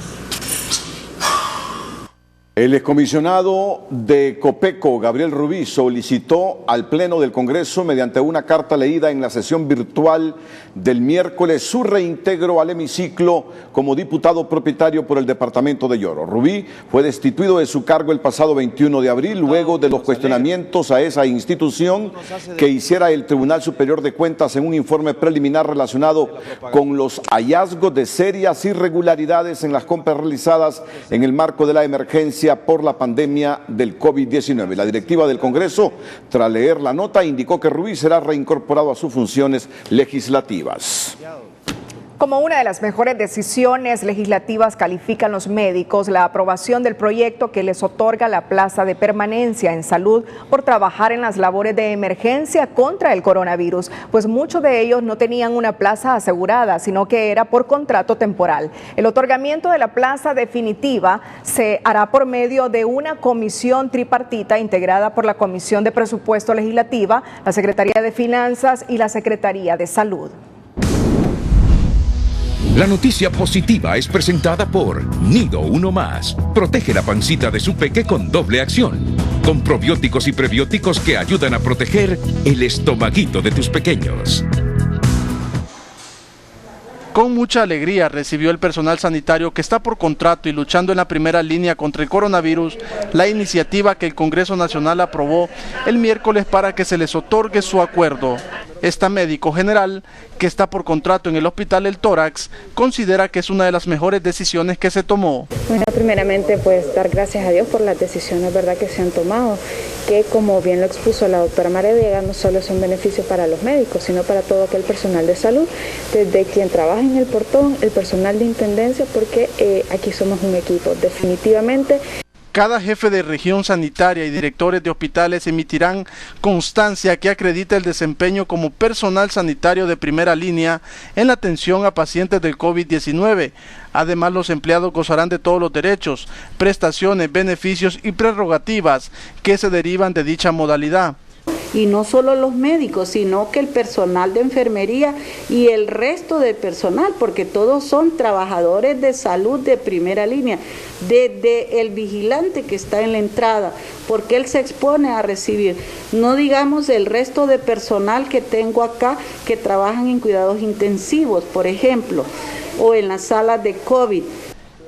El excomisionado de Copeco, Gabriel Rubí, solicitó al Pleno del Congreso, mediante una carta leída en la sesión virtual del miércoles, su reintegro al hemiciclo como diputado propietario por el departamento de Lloro. Rubí fue destituido de su cargo el pasado 21 de abril, luego de los cuestionamientos a esa institución que hiciera el Tribunal Superior de Cuentas en un informe preliminar relacionado con los hallazgos de serias irregularidades en las compras realizadas en el marco de la emergencia por la pandemia del COVID-19. La directiva del Congreso, tras leer la nota, indicó que Rubí será reincorporado a sus funciones legislativas. Como una de las mejores decisiones legislativas califican los médicos la aprobación del proyecto que les otorga la plaza de permanencia en salud por trabajar en las labores de emergencia contra el coronavirus, pues muchos de ellos no tenían una plaza asegurada, sino que era por contrato temporal. El otorgamiento de la plaza definitiva se hará por medio de una comisión tripartita integrada por la Comisión de Presupuesto Legislativa, la Secretaría de Finanzas y la Secretaría de Salud. La noticia positiva es presentada por Nido Uno Más. Protege la pancita de su peque con doble acción. Con probióticos y prebióticos que ayudan a proteger el estomaguito de tus pequeños. Con mucha alegría recibió el personal sanitario que está por contrato y luchando en la primera línea contra el coronavirus la iniciativa que el Congreso Nacional aprobó el miércoles para que se les otorgue su acuerdo. Esta médico general, que está por contrato en el Hospital El Tórax, considera que es una de las mejores decisiones que se tomó. Bueno, primeramente pues dar gracias a Dios por las decisiones, ¿verdad?, que se han tomado, que como bien lo expuso la doctora María Vega, no solo es un beneficio para los médicos, sino para todo aquel personal de salud, desde quien trabaja en el portón, el personal de intendencia, porque aquí somos un equipo, definitivamente. Cada jefe de región sanitaria y directores de hospitales emitirán constancia que acredita el desempeño como personal sanitario de primera línea en la atención a pacientes del COVID-19. Además, los empleados gozarán de todos los derechos, prestaciones, beneficios y prerrogativas que se derivan de dicha modalidad. Y no solo los médicos, sino que el personal de enfermería y el resto del personal, porque todos son trabajadores de salud de primera línea, desde el vigilante que está en la entrada, porque él se expone a recibir, no digamos el resto de personal que tengo acá que trabajan en cuidados intensivos, por ejemplo, o en las salas de COVID.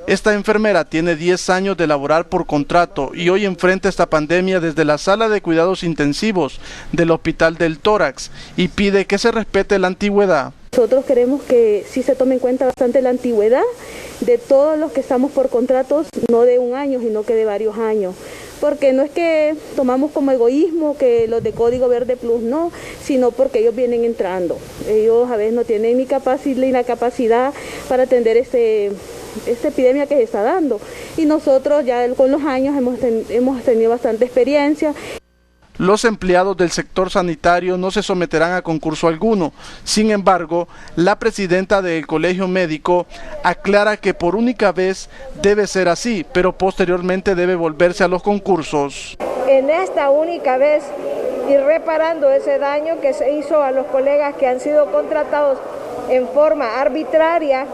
Esta enfermera tiene 10 años de laborar por contrato y hoy enfrenta esta pandemia desde la sala de cuidados intensivos del Hospital del Tórax y pide que se respete la antigüedad. Nosotros queremos que sí se tome en cuenta bastante la antigüedad de todos los que estamos por contratos, no de un año, sino que de varios años. Porque no es que tomamos como egoísmo que los de Código Verde Plus no, sino porque ellos vienen entrando. Ellos a veces no tienen ni la capacidad para atender esta epidemia que se está dando. Y nosotros ya con los años hemos tenido bastante experiencia. Los empleados del sector sanitario no se someterán a concurso alguno. Sin embargo, la presidenta del Colegio Médico aclara que por única vez debe ser así, pero posteriormente debe volverse a los concursos. En esta única vez, y reparando ese daño que se hizo a los colegas que han sido contratados en forma arbitraria,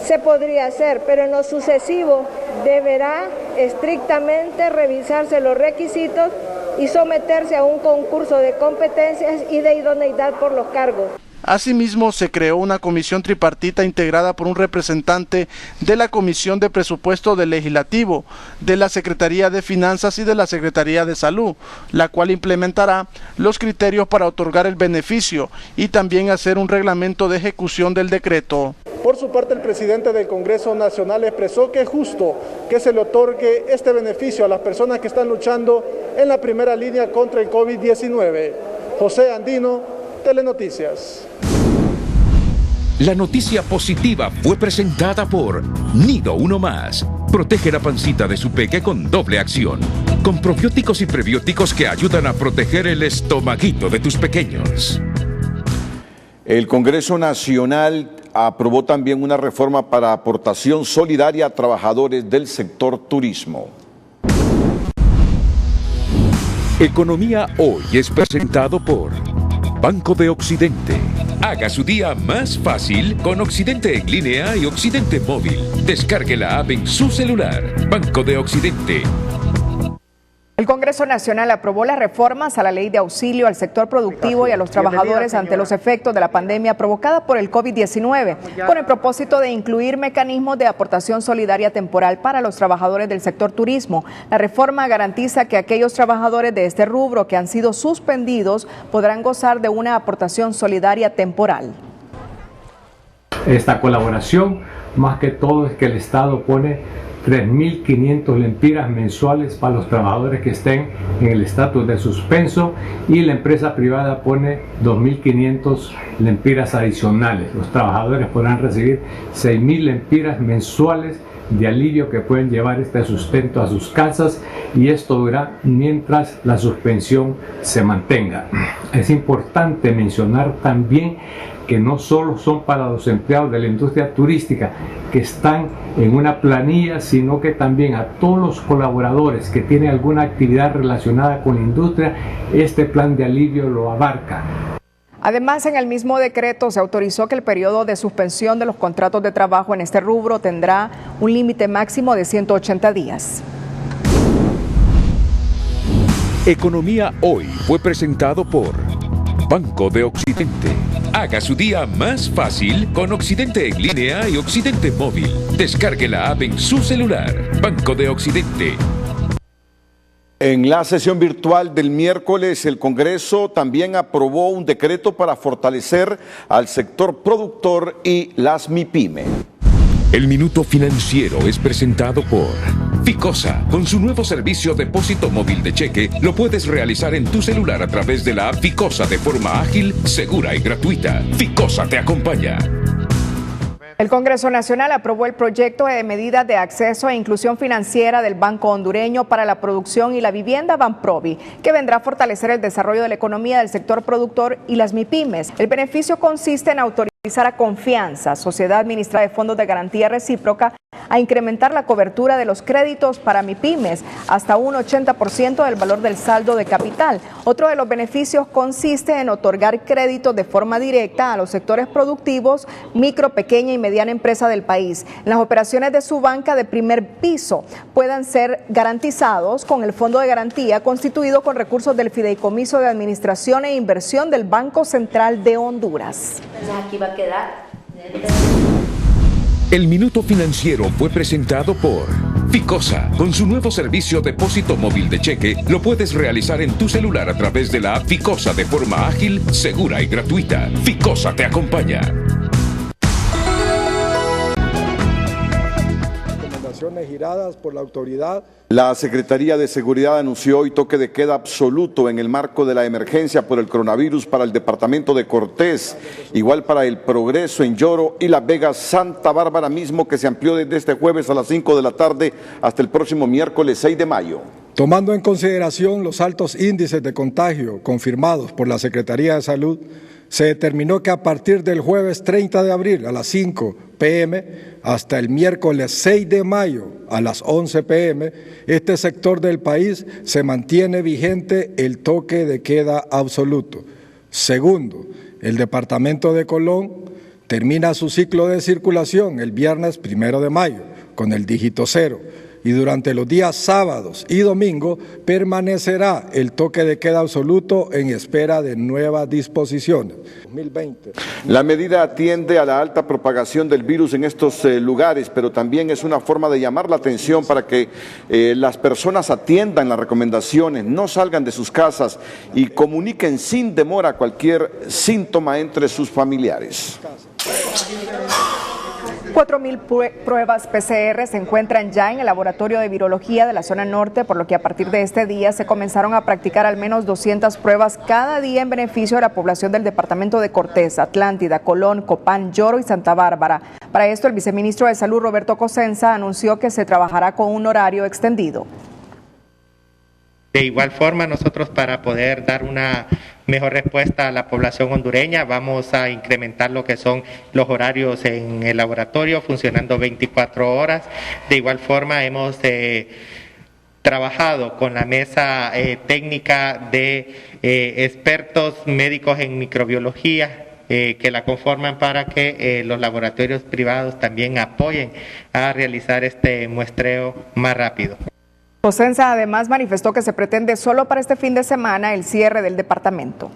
se podría hacer, pero en lo sucesivo deberá estrictamente revisarse los requisitos y someterse a un concurso de competencias y de idoneidad por los cargos. Asimismo, se creó una comisión tripartita integrada por un representante de la Comisión de Presupuesto del Legislativo, de la Secretaría de Finanzas y de la Secretaría de Salud, la cual implementará los criterios para otorgar el beneficio y también hacer un reglamento de ejecución del decreto. Por su parte, el presidente del Congreso Nacional expresó que es justo que se le otorgue este beneficio a las personas que están luchando en la primera línea contra el COVID-19. José Andino, Telenoticias. La noticia positiva fue presentada por Nido Uno Más. Protege la pancita de su peque con doble acción. Con probióticos y prebióticos que ayudan a proteger el estomaguito de tus pequeños. El Congreso Nacional aprobó también una reforma para aportación solidaria a trabajadores del sector turismo. Economía Hoy es presentado por Banco de Occidente. Haga su día más fácil con Occidente en línea y Occidente móvil. Descargue la app en su celular. Banco de Occidente. El Congreso Nacional aprobó las reformas a la ley de auxilio al sector productivo y a los trabajadores ante los efectos de la pandemia provocada por el COVID-19, con el propósito de incluir mecanismos de aportación solidaria temporal para los trabajadores del sector turismo. La reforma garantiza que aquellos trabajadores de este rubro que han sido suspendidos podrán gozar de una aportación solidaria temporal. Esta colaboración, más que todo, es que el Estado pone 3.500 lempiras mensuales para los trabajadores que estén en el estatus de suspenso y la empresa privada pone 2.500 lempiras adicionales. Los trabajadores podrán recibir 6.000 lempiras mensuales de alivio que pueden llevar este sustento a sus casas, y esto durará mientras la suspensión se mantenga. Es importante mencionar también que no solo son para los empleados de la industria turística que están en una planilla, sino que también a todos los colaboradores que tienen alguna actividad relacionada con la industria, este plan de alivio lo abarca. Además, en el mismo decreto se autorizó que el periodo de suspensión de los contratos de trabajo en este rubro tendrá un límite máximo de 180 días. Economía Hoy fue presentado por Banco de Occidente. Haga su día más fácil con Occidente en línea y Occidente móvil. Descargue la app en su celular. Banco de Occidente. En la sesión virtual del miércoles, el Congreso también aprobó un decreto para fortalecer al sector productor y las MIPYME. El Minuto Financiero es presentado por Ficosa. Con su nuevo servicio Depósito Móvil de Cheque, lo puedes realizar en tu celular a través de la app Ficosa de forma ágil, segura y gratuita. Ficosa te acompaña. El Congreso Nacional aprobó el proyecto de medidas de acceso e inclusión financiera del Banco Hondureño para la Producción y la Vivienda, Banprovi, que vendrá a fortalecer el desarrollo de la economía del sector productor y las MIPYMES. El beneficio consiste en autorizar a Confianza, Sociedad Administrada de Fondos de Garantía Recíproca, a incrementar la cobertura de los créditos para MIPYMES hasta un 80% del valor del saldo de capital. Otro de los beneficios consiste en otorgar créditos de forma directa a los sectores productivos, micro, pequeña y mediana empresa del país. Las operaciones de su banca de primer piso puedan ser garantizados con el fondo de garantía constituido con recursos del Fideicomiso de Administración e Inversión del Banco Central de Honduras. Aquí va a quedar. El Minuto Financiero fue presentado por Ficosa. Con su nuevo servicio Depósito Móvil de Cheque, lo puedes realizar en tu celular a través de la app Ficosa de forma ágil, segura y gratuita. Ficosa te acompaña. Giradas por la autoridad. La Secretaría de Seguridad anunció hoy toque de queda absoluto en el marco de la emergencia por el coronavirus para el departamento de Cortés, igual para El Progreso, en Lloro y Las Vegas, Santa Bárbara mismo, que se amplió desde este jueves a las 5 de la tarde hasta el próximo miércoles 6 de mayo. Tomando en consideración los altos índices de contagio confirmados por la Secretaría de Salud, se determinó que a partir del jueves 30 de abril a las 5 p.m. hasta el miércoles 6 de mayo a las 11 p.m., este sector del país se mantiene vigente el toque de queda absoluto. Segundo, el departamento de Colón termina su ciclo de circulación el viernes 1 de mayo con el dígito 0 y durante los días sábados y domingo permanecerá el toque de queda absoluto en espera de nuevas disposiciones. 2020. La medida atiende a la alta propagación del virus en estos lugares, pero también es una forma de llamar la atención para que las personas atiendan las recomendaciones, no salgan de sus casas y comuniquen sin demora cualquier síntoma entre sus familiares. 4.000 pruebas PCR se encuentran ya en el laboratorio de virología de la zona norte, por lo que a partir de este día se comenzaron a practicar al menos 200 pruebas cada día en beneficio de la población del departamento de Cortés, Atlántida, Colón, Copán, Lloro y Santa Bárbara. Para esto, el viceministro de Salud, Roberto Cosenza, anunció que se trabajará con un horario extendido. De igual forma, nosotros para poder dar una mejor respuesta a la población hondureña, vamos a incrementar lo que son los horarios en el laboratorio, funcionando 24 horas. De igual forma, hemos trabajado con la mesa técnica de expertos médicos en microbiología, que la conforman para que los laboratorios privados también apoyen a realizar este muestreo más rápido. Cosenza además manifestó que se pretende solo para este fin de semana el cierre del departamento.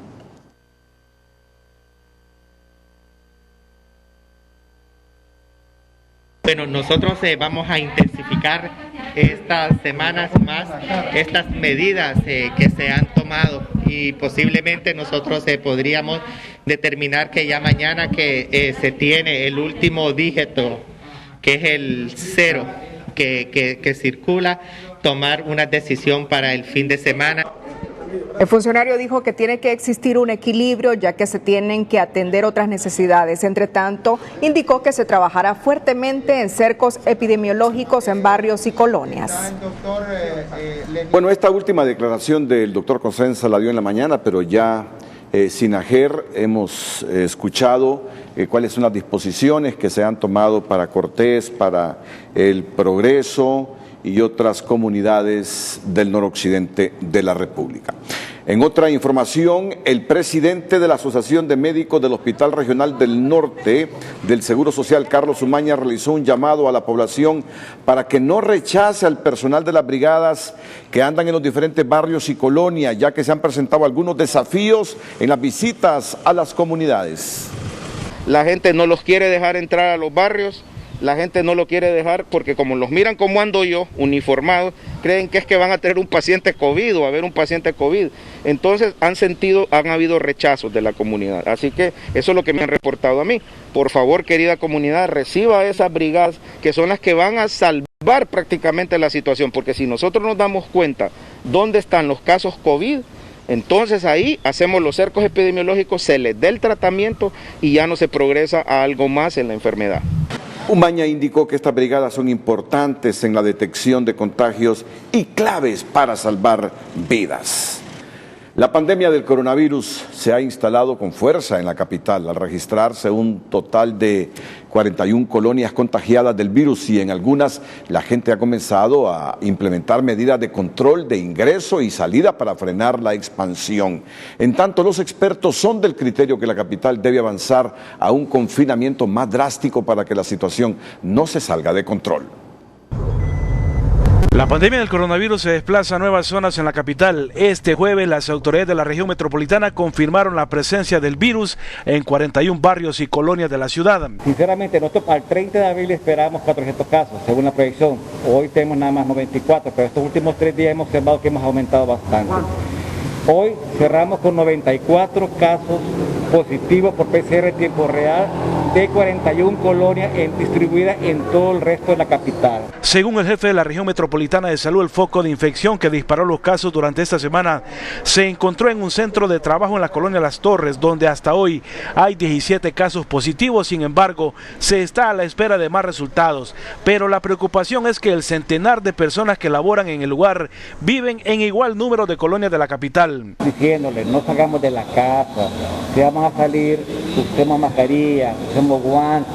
Bueno, nosotros vamos a intensificar estas semanas más estas medidas que se han tomado y posiblemente nosotros podríamos determinar que ya mañana que se tiene el último dígito, que es el 0, que circula, tomar una decisión para el fin de semana. El funcionario dijo que tiene que existir un equilibrio ya que se tienen que atender otras necesidades. Entre tanto, indicó que se trabajará fuertemente en cercos epidemiológicos en barrios y colonias. Bueno, esta última declaración del doctor Cosenza la dio en la mañana, pero ya sin ajer hemos escuchado cuáles son las disposiciones que se han tomado para Cortés, para El Progreso y otras comunidades del noroccidente de la República. En otra información, el presidente de la Asociación de Médicos del Hospital Regional del Norte del Seguro Social, Carlos Umaña, realizó un llamado a la población para que no rechace al personal de las brigadas que andan en los diferentes barrios y colonias, ya que se han presentado algunos desafíos en las visitas a las comunidades. La gente no los quiere dejar entrar a los barrios. La gente no lo quiere dejar porque como los miran como ando yo, uniformados, creen que es que van a tener un paciente COVID o a ver un paciente COVID. Entonces han habido rechazos de la comunidad. Así que eso es lo que me han reportado a mí. Por favor, querida comunidad, reciba esas brigadas que son las que van a salvar prácticamente la situación. Porque si nosotros nos damos cuenta dónde están los casos COVID, entonces ahí hacemos los cercos epidemiológicos, se les da el tratamiento y ya no se progresa a algo más en la enfermedad. Umaña indicó que estas brigadas son importantes en la detección de contagios y claves para salvar vidas. La pandemia del coronavirus se ha instalado con fuerza en la capital al registrarse un total de 41 colonias contagiadas del virus y en algunas la gente ha comenzado a implementar medidas de control de ingreso y salida para frenar la expansión. En tanto, los expertos son del criterio que la capital debe avanzar a un confinamiento más drástico para que la situación no se salga de control. La pandemia del coronavirus se desplaza a nuevas zonas en la capital. Este jueves las autoridades de la región metropolitana confirmaron la presencia del virus en 41 barrios y colonias de la ciudad. Sinceramente, nosotros al 30 de abril esperábamos 400 casos, según la proyección. Hoy tenemos nada más 94, pero estos últimos 3 días hemos observado que hemos aumentado bastante. Hoy cerramos con 94 casos positivos por PCR en tiempo real de 41 colonias distribuidas en todo el resto de la capital. Según el jefe de la región metropolitana de salud, el foco de infección que disparó los casos durante esta semana se encontró en un centro de trabajo en la colonia Las Torres, donde hasta hoy hay 17 casos positivos. Sin embargo, se está a la espera de más resultados, pero la preocupación es que el centenar de personas que laboran en el lugar viven en igual número de colonias de la capital. Diciéndoles, no salgamos de la casa, si vamos a salir, usemos mascarilla, usemos guantes,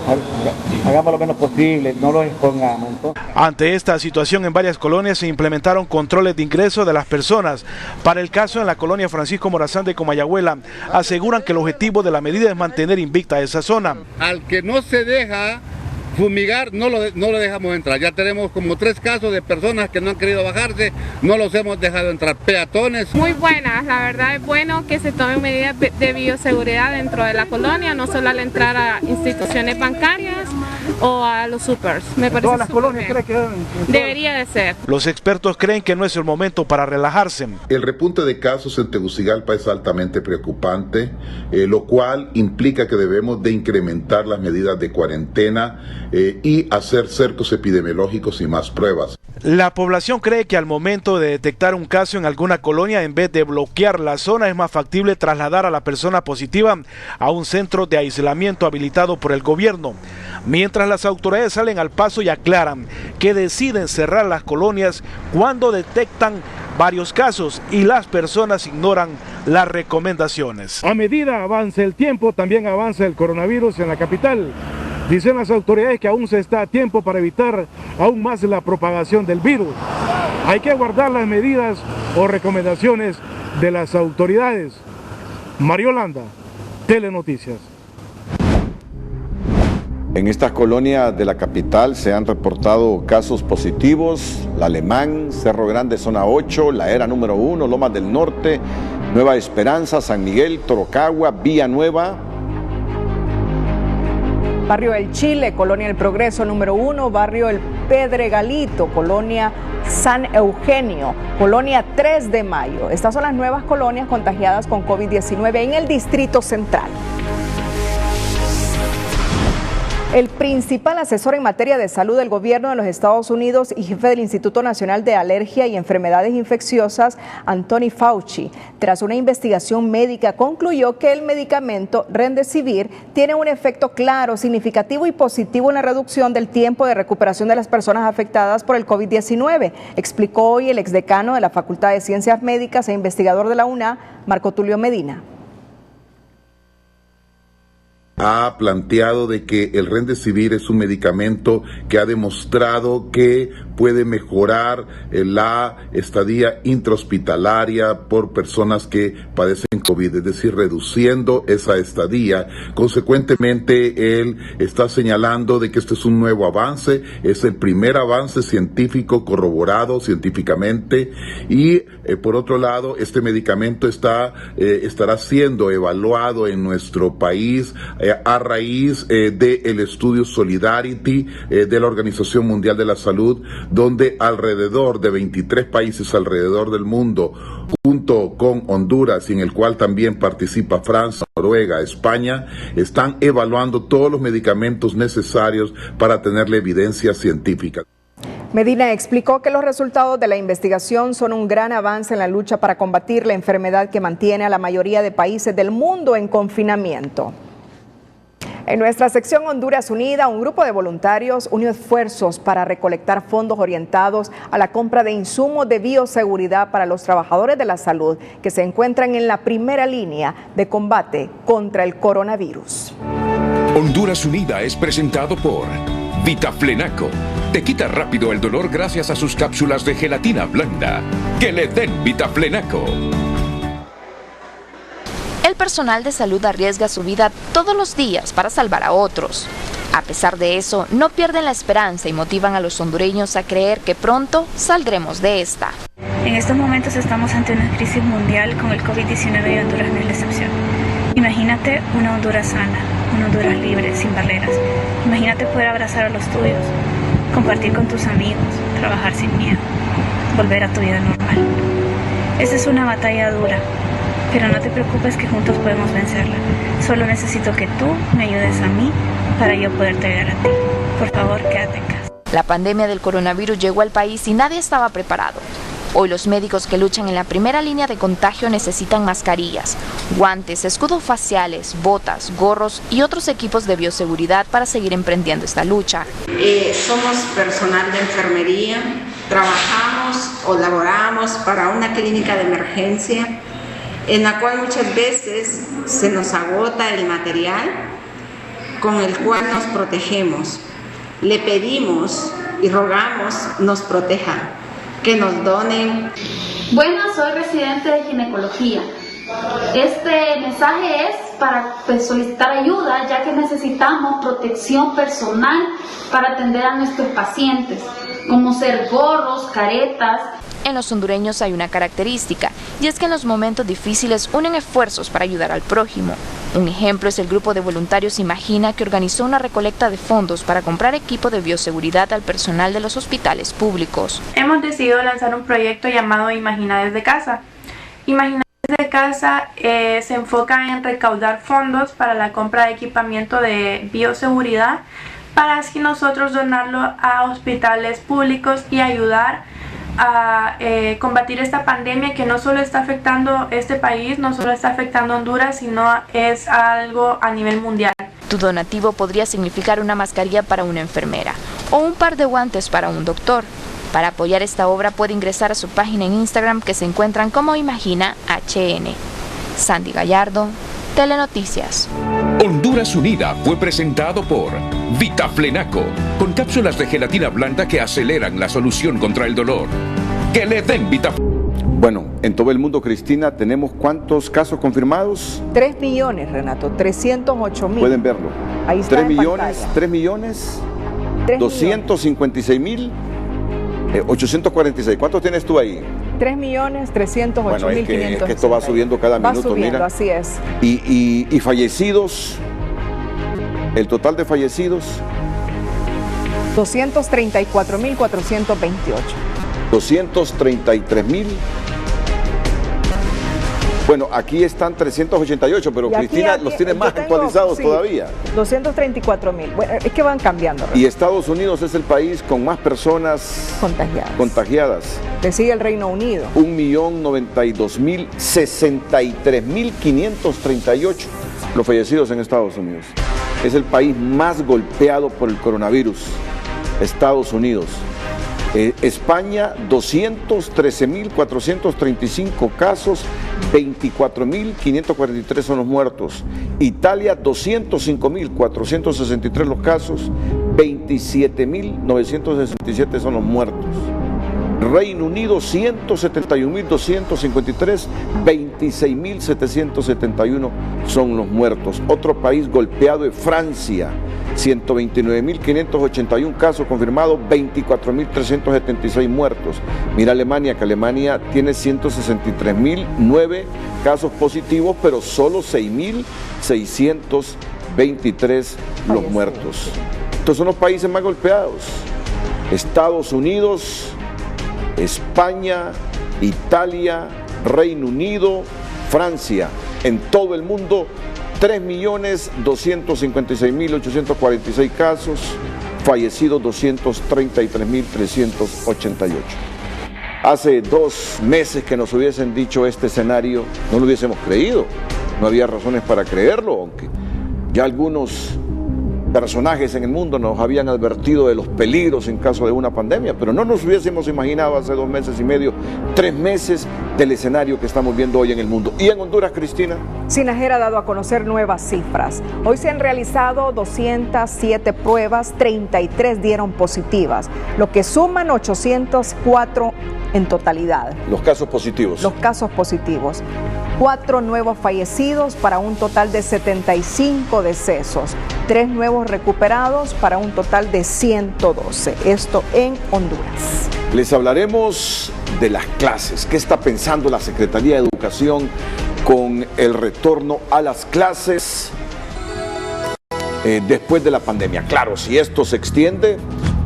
hagamos lo menos posible, no los expongamos. Ante esta situación, en varias colonias se implementaron controles de ingreso de las personas. Para el caso en la colonia Francisco Morazán de Comayagüela, aseguran que el objetivo de la medida es mantener invicta esa zona. Al que no se deja fumigar, no lo dejamos entrar. Ya tenemos como 3 casos de personas que no han querido bajarse, no los hemos dejado entrar. Peatones. Muy buenas, la verdad es bueno que se tomen medidas de bioseguridad dentro de la colonia, no solo al entrar a instituciones bancarias o a los supers. Me parece ¿Todas las colonias cree que debería de ser? Los expertos creen que no es el momento para relajarse. El repunte de casos en Tegucigalpa es altamente preocupante, lo cual implica que debemos de incrementar las medidas de cuarentena y hacer cercos epidemiológicos y más pruebas. La población cree que al momento de detectar un caso en alguna colonia, en vez de bloquear la zona, es más factible trasladar a la persona positiva a un centro de aislamiento habilitado por el gobierno. Mientras las autoridades salen al paso y aclaran que deciden cerrar las colonias cuando detectan varios casos y las personas ignoran las recomendaciones. A medida avance el tiempo, también avanza el coronavirus en la capital. Dicen las autoridades que aún se está a tiempo para evitar aún más la propagación del virus. Hay que guardar las medidas o recomendaciones de las autoridades. Mario Landa, Telenoticias. En estas colonias de la capital se han reportado casos positivos: La Alemán, Cerro Grande, zona 8, La Era número 1, Lomas del Norte, Nueva Esperanza, San Miguel, Torocagua, Villanueva, Barrio El Chile, Colonia El Progreso número 1, Barrio El Pedregalito, Colonia San Eugenio, Colonia 3 de Mayo. Estas son las nuevas colonias contagiadas con COVID-19 en el Distrito Central. El principal asesor en materia de salud del gobierno de los Estados Unidos y jefe del Instituto Nacional de Alergia y Enfermedades Infecciosas, Anthony Fauci, tras una investigación médica, concluyó que el medicamento Remdesivir tiene un efecto claro, significativo y positivo en la reducción del tiempo de recuperación de las personas afectadas por el COVID-19, explicó hoy el exdecano de la Facultad de Ciencias Médicas e investigador de la UNA, Marco Tulio Medina. Ha planteado de que el Remdesivir es un medicamento que ha demostrado que puede mejorar la estadía intrahospitalaria por personas que padecen COVID, es decir, reduciendo esa estadía. Consecuentemente, él está señalando de que este es un nuevo avance, es el primer avance científico corroborado científicamente y, por otro lado, este medicamento estará siendo evaluado en nuestro país a raíz del estudio Solidarity de la Organización Mundial de la Salud, donde alrededor de 23 países alrededor del mundo, junto con Honduras, y en el cual también participa Francia, Noruega, España, están evaluando todos los medicamentos necesarios para tener la evidencia científica. Medina explicó que los resultados de la investigación son un gran avance en la lucha para combatir la enfermedad que mantiene a la mayoría de países del mundo en confinamiento. En nuestra sección Honduras Unida, un grupo de voluntarios unió esfuerzos para recolectar fondos orientados a la compra de insumos de bioseguridad para los trabajadores de la salud que se encuentran en la primera línea de combate contra el coronavirus. Honduras Unida es presentado por Vitaflenaco. Te quita rápido el dolor gracias a sus cápsulas de gelatina blanda. ¡Que le den Vitaflenaco! El personal de salud arriesga su vida todos los días para salvar a otros. A pesar de eso, no pierden la esperanza y motivan a los hondureños a creer que pronto saldremos de esta. En estos momentos estamos ante una crisis mundial con el COVID-19 y Honduras no es la excepción. Imagínate una Honduras sana, una Honduras libre, sin barreras. Imagínate poder abrazar a los tuyos, compartir con tus amigos, trabajar sin miedo, volver a tu vida normal. Esta es una batalla dura. Pero no te preocupes que juntos podemos vencerla. Solo necesito que tú me ayudes a mí para yo poderte ayudar a ti. Por favor, quédate en casa. La pandemia del coronavirus llegó al país y nadie estaba preparado. Hoy los médicos que luchan en la primera línea de contagio necesitan mascarillas, guantes, escudos faciales, botas, gorros y otros equipos de bioseguridad para seguir emprendiendo esta lucha. Somos personal de enfermería, trabajamos o laboramos para una clínica de emergencia en la cual muchas veces se nos agota el material con el cual nos protegemos. Le pedimos y rogamos nos protejan, que nos donen. Bueno, soy residente de ginecología. Este mensaje es para solicitar ayuda, ya que necesitamos protección personal para atender a nuestros pacientes, como ser gorros, caretas. En los hondureños hay una característica, y es que en los momentos difíciles unen esfuerzos para ayudar al prójimo. Un ejemplo es el grupo de voluntarios Imagina, que organizó una recolecta de fondos para comprar equipo de bioseguridad al personal de los hospitales públicos. Hemos decidido lanzar un proyecto llamado Imagina desde casa. Imagina desde casa se enfoca en recaudar fondos para la compra de equipamiento de bioseguridad, para así nosotros donarlo a hospitales públicos y ayudar a combatir esta pandemia que no solo está afectando este país, no solo está afectando a Honduras, sino es algo a nivel mundial. Tu donativo podría significar una mascarilla para una enfermera o un par de guantes para un doctor. Para apoyar esta obra puede ingresar a su página en Instagram, que se encuentran como Imagina HN. Sandy Gallardo, Telenoticias. Honduras Unida fue presentado por Vitaflenaco, con cápsulas de gelatina blanda que aceleran la solución contra el dolor. Que le den Vitaflenaco. Bueno, en todo el mundo, Cristina, ¿tenemos cuántos casos confirmados? 3 millones, Renato, 308,000. Pueden verlo. Ahí está 3 millones, 256,000, 846. ¿Cuántos tienes tú ahí? 3.308.500. Bueno, es que esto va subiendo cada minuto, va subiendo, mira. Así es. Y fallecidos, el total de fallecidos. 234.428. 233,000. Bueno, aquí están 388, pero Cristina los tiene más actualizados todavía. 234,000. Bueno, es que van cambiando. Y Estados Unidos es el país con más personas contagiadas. Le sigue el Reino Unido. 1.092.000, 63.538 los fallecidos en Estados Unidos. Es el país más golpeado por el coronavirus, Estados Unidos. España, 213.435 casos, 24.543 son los muertos. Italia, 205.463 los casos, 27.967 son los muertos. Reino Unido, 171.253, 26.771 son los muertos. Otro país golpeado es Francia, 129.581 casos confirmados, 24.376 muertos. Mira Alemania, que Alemania tiene 163.009 casos positivos, pero solo 6.623 los muertos. Estos son los países más golpeados. Estados Unidos, España, Italia, Reino Unido, Francia. En todo el mundo, 3.256.846 casos, fallecidos 233.388. Hace 2 meses que nos hubiesen dicho este escenario, no lo hubiésemos creído. No había razones para creerlo, aunque ya algunos personajes en el mundo nos habían advertido de los peligros en caso de una pandemia, pero no nos hubiésemos imaginado hace 2 meses y medio, 3 meses del escenario que estamos viendo hoy en el mundo. ¿Y en Honduras, Cristina? SINAGER ha dado a conocer nuevas cifras. Hoy se han realizado 207 pruebas, 33 dieron positivas, lo que suman 804 en totalidad. Los casos positivos. Los casos positivos. 4 nuevos fallecidos para un total de 75 decesos. 3 nuevos recuperados para un total de 112. Esto en Honduras. Les hablaremos de las clases. ¿Qué está pensando la Secretaría de Educación con el retorno a las clases después de la pandemia? Claro, si esto se extiende,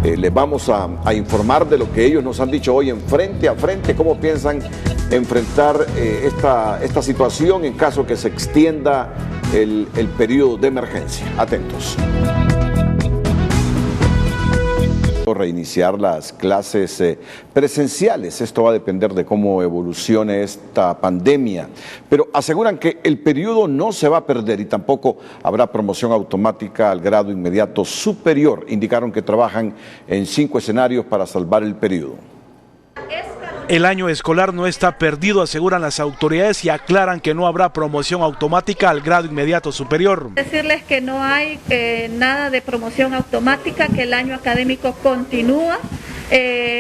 les vamos a informar de lo que ellos nos han dicho hoy en Frente a Frente, cómo piensan enfrentar esta situación en caso que se extienda el periodo de emergencia. Atentos. Reiniciar las clases presenciales. Esto va a depender de cómo evolucione esta pandemia, pero aseguran que el periodo no se va a perder y tampoco habrá promoción automática al grado inmediato superior. Indicaron que trabajan en 5 escenarios para salvar el periodo. El año escolar no está perdido, aseguran las autoridades, y aclaran que no habrá promoción automática al grado inmediato superior. Decirles que no hay nada de promoción automática, que el año académico continúa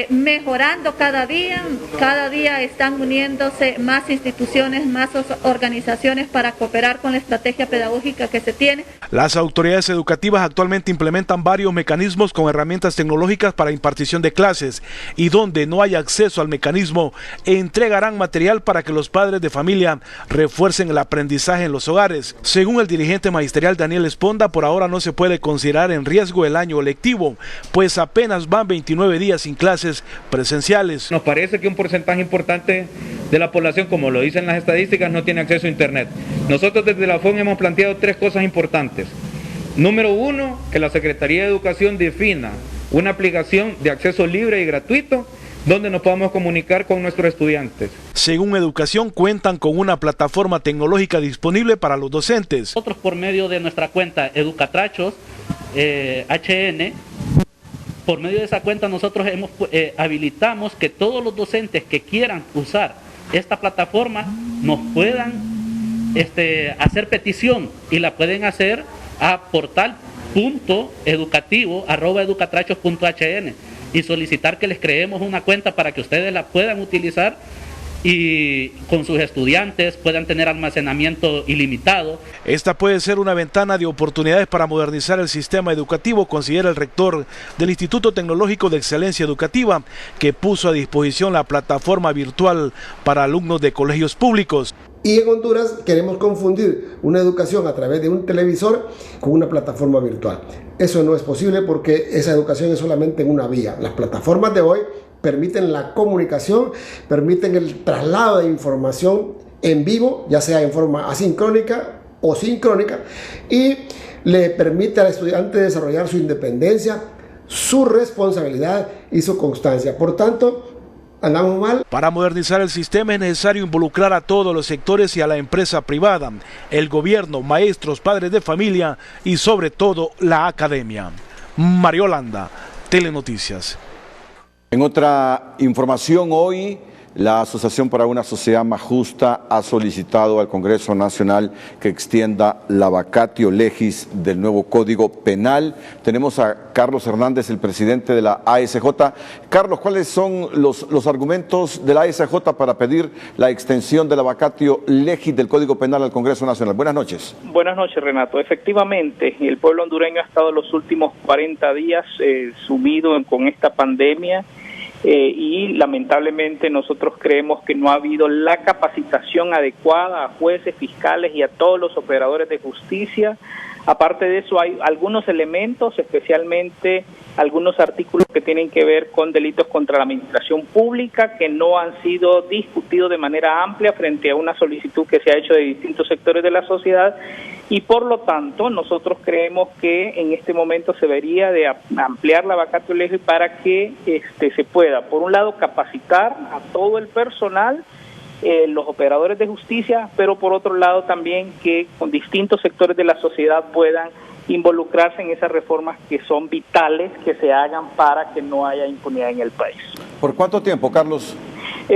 mejorando cada día están uniéndose más instituciones, más organizaciones para cooperar con la estrategia pedagógica que se tiene. Las autoridades educativas actualmente implementan varios mecanismos con herramientas tecnológicas para impartición de clases y donde no hay acceso al mecanismo, entregarán material para que los padres de familia refuercen el aprendizaje en los hogares. Según el dirigente magisterial Daniel Esponda, por ahora no se puede considerar en riesgo el año lectivo, pues apenas van 29 días sin clases presenciales. Nos parece que un porcentaje importante de la población, como lo dicen las estadísticas, no tiene acceso a internet. Nosotros desde la FON hemos planteado 3 cosas importantes. Número 1, que la Secretaría de Educación defina una aplicación de acceso libre y gratuito donde nos podamos comunicar con nuestros estudiantes. Según Educación, cuentan con una plataforma tecnológica disponible para los docentes. Nosotros por medio de nuestra cuenta Educatrachos HN, por medio de esa cuenta nosotros habilitamos que todos los docentes que quieran usar esta plataforma nos puedan hacer petición y la pueden hacer a portal.educativo@educatrachos.hn y solicitar que les creemos una cuenta para que ustedes la puedan utilizar y con sus estudiantes puedan tener almacenamiento ilimitado. Esta puede ser una ventana de oportunidades para modernizar el sistema educativo, considera el rector del Instituto Tecnológico de Excelencia Educativa, que puso a disposición la plataforma virtual para alumnos de colegios públicos. Y en Honduras queremos confundir una educación a través de un televisor con una plataforma virtual. Eso no es posible porque esa educación es solamente en una vía. Las plataformas de hoy permiten la comunicación, permiten el traslado de información en vivo, ya sea en forma asincrónica o sincrónica, y le permite al estudiante desarrollar su independencia, su responsabilidad y su constancia. Por tanto, andamos mal. Para modernizar el sistema es necesario involucrar a todos los sectores y a la empresa privada, el gobierno, maestros, padres de familia y sobre todo la academia. Mario Landa, Telenoticias. En otra información, hoy la Asociación para una Sociedad Más Justa ha solicitado al Congreso Nacional que extienda la vacatio legis del nuevo Código Penal. Tenemos a Carlos Hernández, el presidente de la ASJ. Carlos, ¿cuáles son los argumentos de la ASJ para pedir la extensión de la vacatio legis del Código Penal al Congreso Nacional? Buenas noches. Buenas noches, Renato. Efectivamente, el pueblo hondureño ha estado los últimos 40 días sumido con esta pandemia. Y lamentablemente nosotros creemos que no ha habido la capacitación adecuada a jueces, fiscales y a todos los operadores de justicia. Aparte de eso, hay algunos elementos, especialmente algunos artículos que tienen que ver con delitos contra la administración pública, que no han sido discutidos de manera amplia frente a una solicitud que se ha hecho de distintos sectores de la sociedad, y por lo tanto nosotros creemos que en este momento se debería de ampliar la vacatio legis para que se pueda, por un lado, capacitar a todo el personal, los operadores de justicia, pero por otro lado también que con distintos sectores de la sociedad puedan involucrarse en esas reformas que son vitales que se hagan para que no haya impunidad en el país. ¿Por cuánto tiempo, Carlos?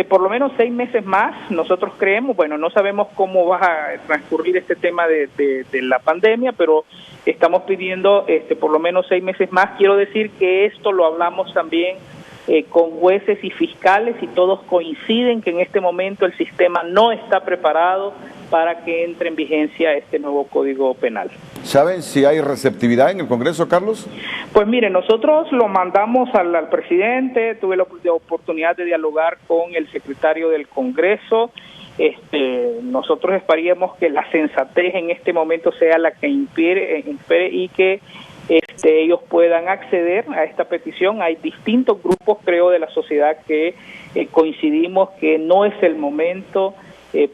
Por lo menos 6 meses más, nosotros creemos, bueno, no sabemos cómo va a transcurrir este tema de la pandemia, pero estamos pidiendo por lo menos 6 meses más. Quiero decir que esto lo hablamos también con jueces y fiscales y todos coinciden que en este momento el sistema no está preparado para que entre en vigencia este nuevo Código Penal. ¿Saben si hay receptividad en el Congreso, Carlos? Pues mire, nosotros lo mandamos al presidente, tuve la oportunidad de dialogar con el secretario del Congreso. Nosotros esperaríamos que la sensatez en este momento sea la que impere y que ellos puedan acceder a esta petición. Hay distintos grupos, creo, de la sociedad que coincidimos que no es el momento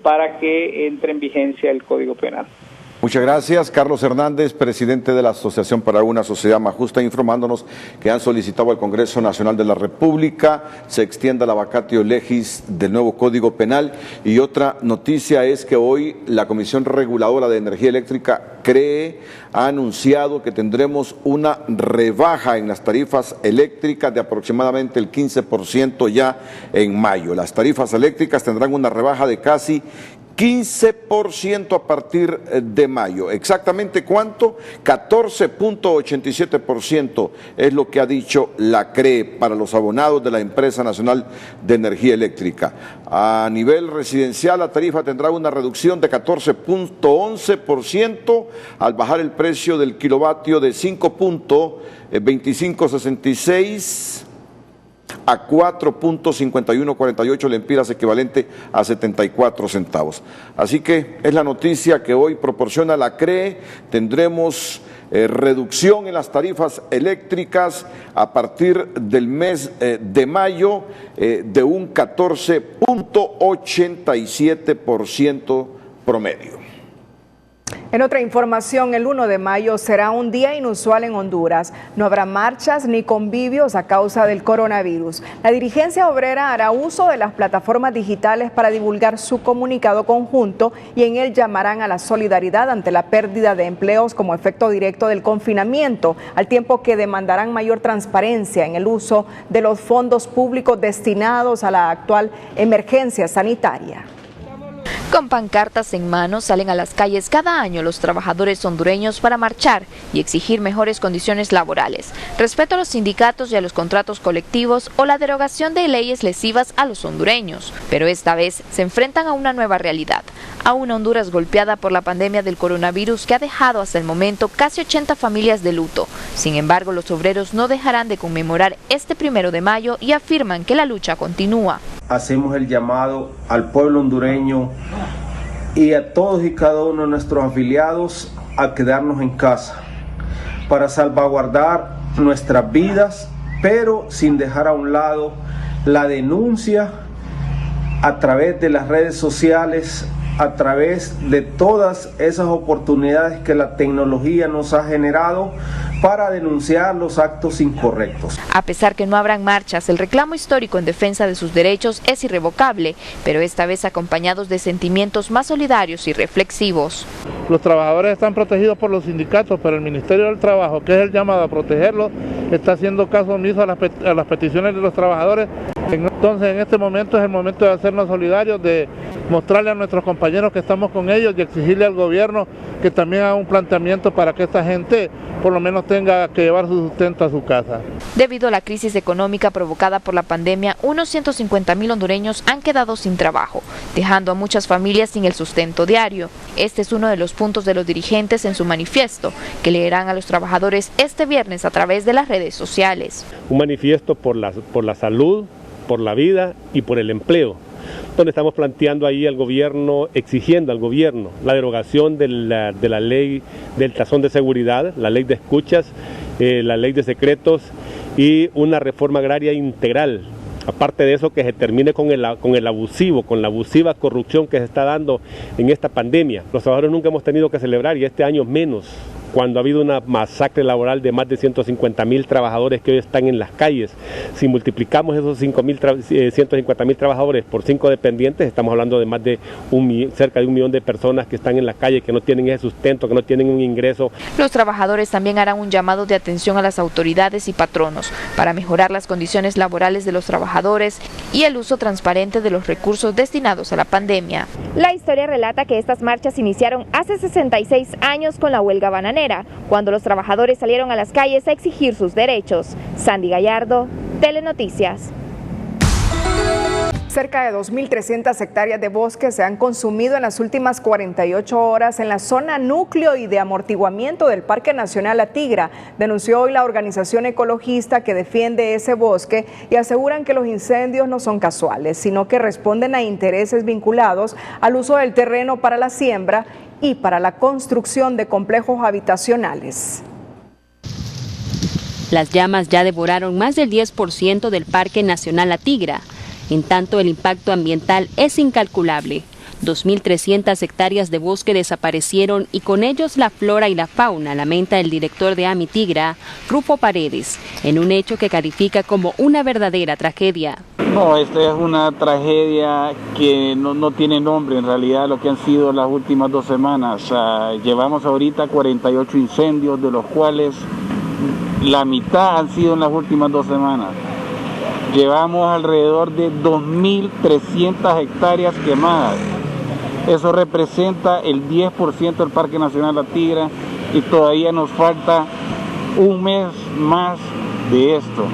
para que entre en vigencia el Código Penal. Muchas gracias. Carlos Hernández, presidente de la Asociación para una Sociedad Más Justa, informándonos que han solicitado al Congreso Nacional de la República se extienda la vacatio legis del nuevo Código Penal. Y otra noticia es que hoy la Comisión Reguladora de Energía Eléctrica, CREE, ha anunciado que tendremos una rebaja en las tarifas eléctricas de aproximadamente el 15% ya en mayo. Las tarifas eléctricas tendrán una rebaja de casi 15% a partir de mayo. ¿Exactamente cuánto? 14.87% es lo que ha dicho la CRE para los abonados de la Empresa Nacional de Energía Eléctrica. A nivel residencial, la tarifa tendrá una reducción de 14.11% al bajar el precio del kilovatio de 5.2566 a 4.5148 lempiras, equivalente a 74 centavos. Así que es la noticia que hoy proporciona la CRE. Tendremos reducción en las tarifas eléctricas a partir del mes de mayo de un 14.87% promedio. En otra información, el 1 de mayo será un día inusual en Honduras. No habrá marchas ni convivios a causa del coronavirus. La dirigencia obrera hará uso de las plataformas digitales para divulgar su comunicado conjunto y en él llamarán a la solidaridad ante la pérdida de empleos como efecto directo del confinamiento, al tiempo que demandarán mayor transparencia en el uso de los fondos públicos destinados a la actual emergencia sanitaria. Con pancartas en mano salen a las calles cada año los trabajadores hondureños para marchar y exigir mejores condiciones laborales, respeto a los sindicatos y a los contratos colectivos o la derogación de leyes lesivas a los hondureños. Pero esta vez se enfrentan a una nueva realidad, a una Honduras golpeada por la pandemia del coronavirus que ha dejado hasta el momento casi 80 familias de luto. Sin embargo, los obreros no dejarán de conmemorar este 1 de mayo y afirman que la lucha continúa. Hacemos el llamado al pueblo hondureño y a todos y cada uno de nuestros afiliados a quedarnos en casa para salvaguardar nuestras vidas, pero sin dejar a un lado la denuncia a través de las redes sociales, a través de todas esas oportunidades que la tecnología nos ha generado para denunciar los actos incorrectos. A pesar que no habrán marchas, el reclamo histórico en defensa de sus derechos es irrevocable, pero esta vez acompañados de sentimientos más solidarios y reflexivos. Los trabajadores están protegidos por los sindicatos, pero el Ministerio del Trabajo, que es el llamado a protegerlos, está haciendo caso omiso a las peticiones de los trabajadores. Entonces, en este momento es el momento de hacernos solidarios, de mostrarle a nuestros compañeros que estamos con ellos y exigirle al gobierno que también haga un planteamiento para que esta gente por lo menos tenga que llevar su sustento a su casa. Debido a la crisis económica provocada por la pandemia, unos 150,000 hondureños han quedado sin trabajo, dejando a muchas familias sin el sustento diario. Este es uno de los puntos de los dirigentes en su manifiesto, que leerán a los trabajadores este viernes a través de las redes sociales. Un manifiesto por la salud, por la vida y por el empleo, donde estamos planteando ahí al gobierno, exigiendo al gobierno la derogación de la ley del tazón de seguridad, la ley de escuchas, la ley de secretos y una reforma agraria integral. Aparte de eso, que se termine con la abusiva corrupción que se está dando en esta pandemia. Los trabajadores nunca hemos tenido que celebrar, y este año menos, cuando ha habido una masacre laboral de más de 150,000 trabajadores que hoy están en las calles. Si multiplicamos esos 150,000 trabajadores por 5 dependientes, estamos hablando de más de cerca de 1 millón de personas que están en la calle, que no tienen ese sustento, que no tienen un ingreso. Los trabajadores también harán un llamado de atención a las autoridades y patronos para mejorar las condiciones laborales de los trabajadores y el uso transparente de los recursos destinados a la pandemia. La historia relata que estas marchas iniciaron hace 66 años con la huelga bananera, cuando los trabajadores salieron a las calles a exigir sus derechos. Sandy Gallardo, Telenoticias. Cerca de 2.300 hectáreas de bosque se han consumido en las últimas 48 horas en la zona núcleo y de amortiguamiento del Parque Nacional La Tigra, denunció hoy la organización ecologista que defiende ese bosque y aseguran que los incendios no son casuales, sino que responden a intereses vinculados al uso del terreno para la siembra y para la construcción de complejos habitacionales. Las llamas ya devoraron más del 10% del Parque Nacional La Tigra. En tanto, el impacto ambiental es incalculable. 2.300 hectáreas de bosque desaparecieron y con ellos la flora y la fauna, lamenta el director de AMITIGRA, Rufo Paredes, en un hecho que califica como una verdadera tragedia. No, esta es una tragedia que no tiene nombre en realidad, lo que han sido las últimas 2 semanas. Llevamos ahorita 48 incendios, de los cuales la mitad han sido en las últimas 2 semanas. Llevamos alrededor de 2.300 hectáreas quemadas. Eso representa el 10% del Parque Nacional La Tigra y todavía nos falta un mes más de esto.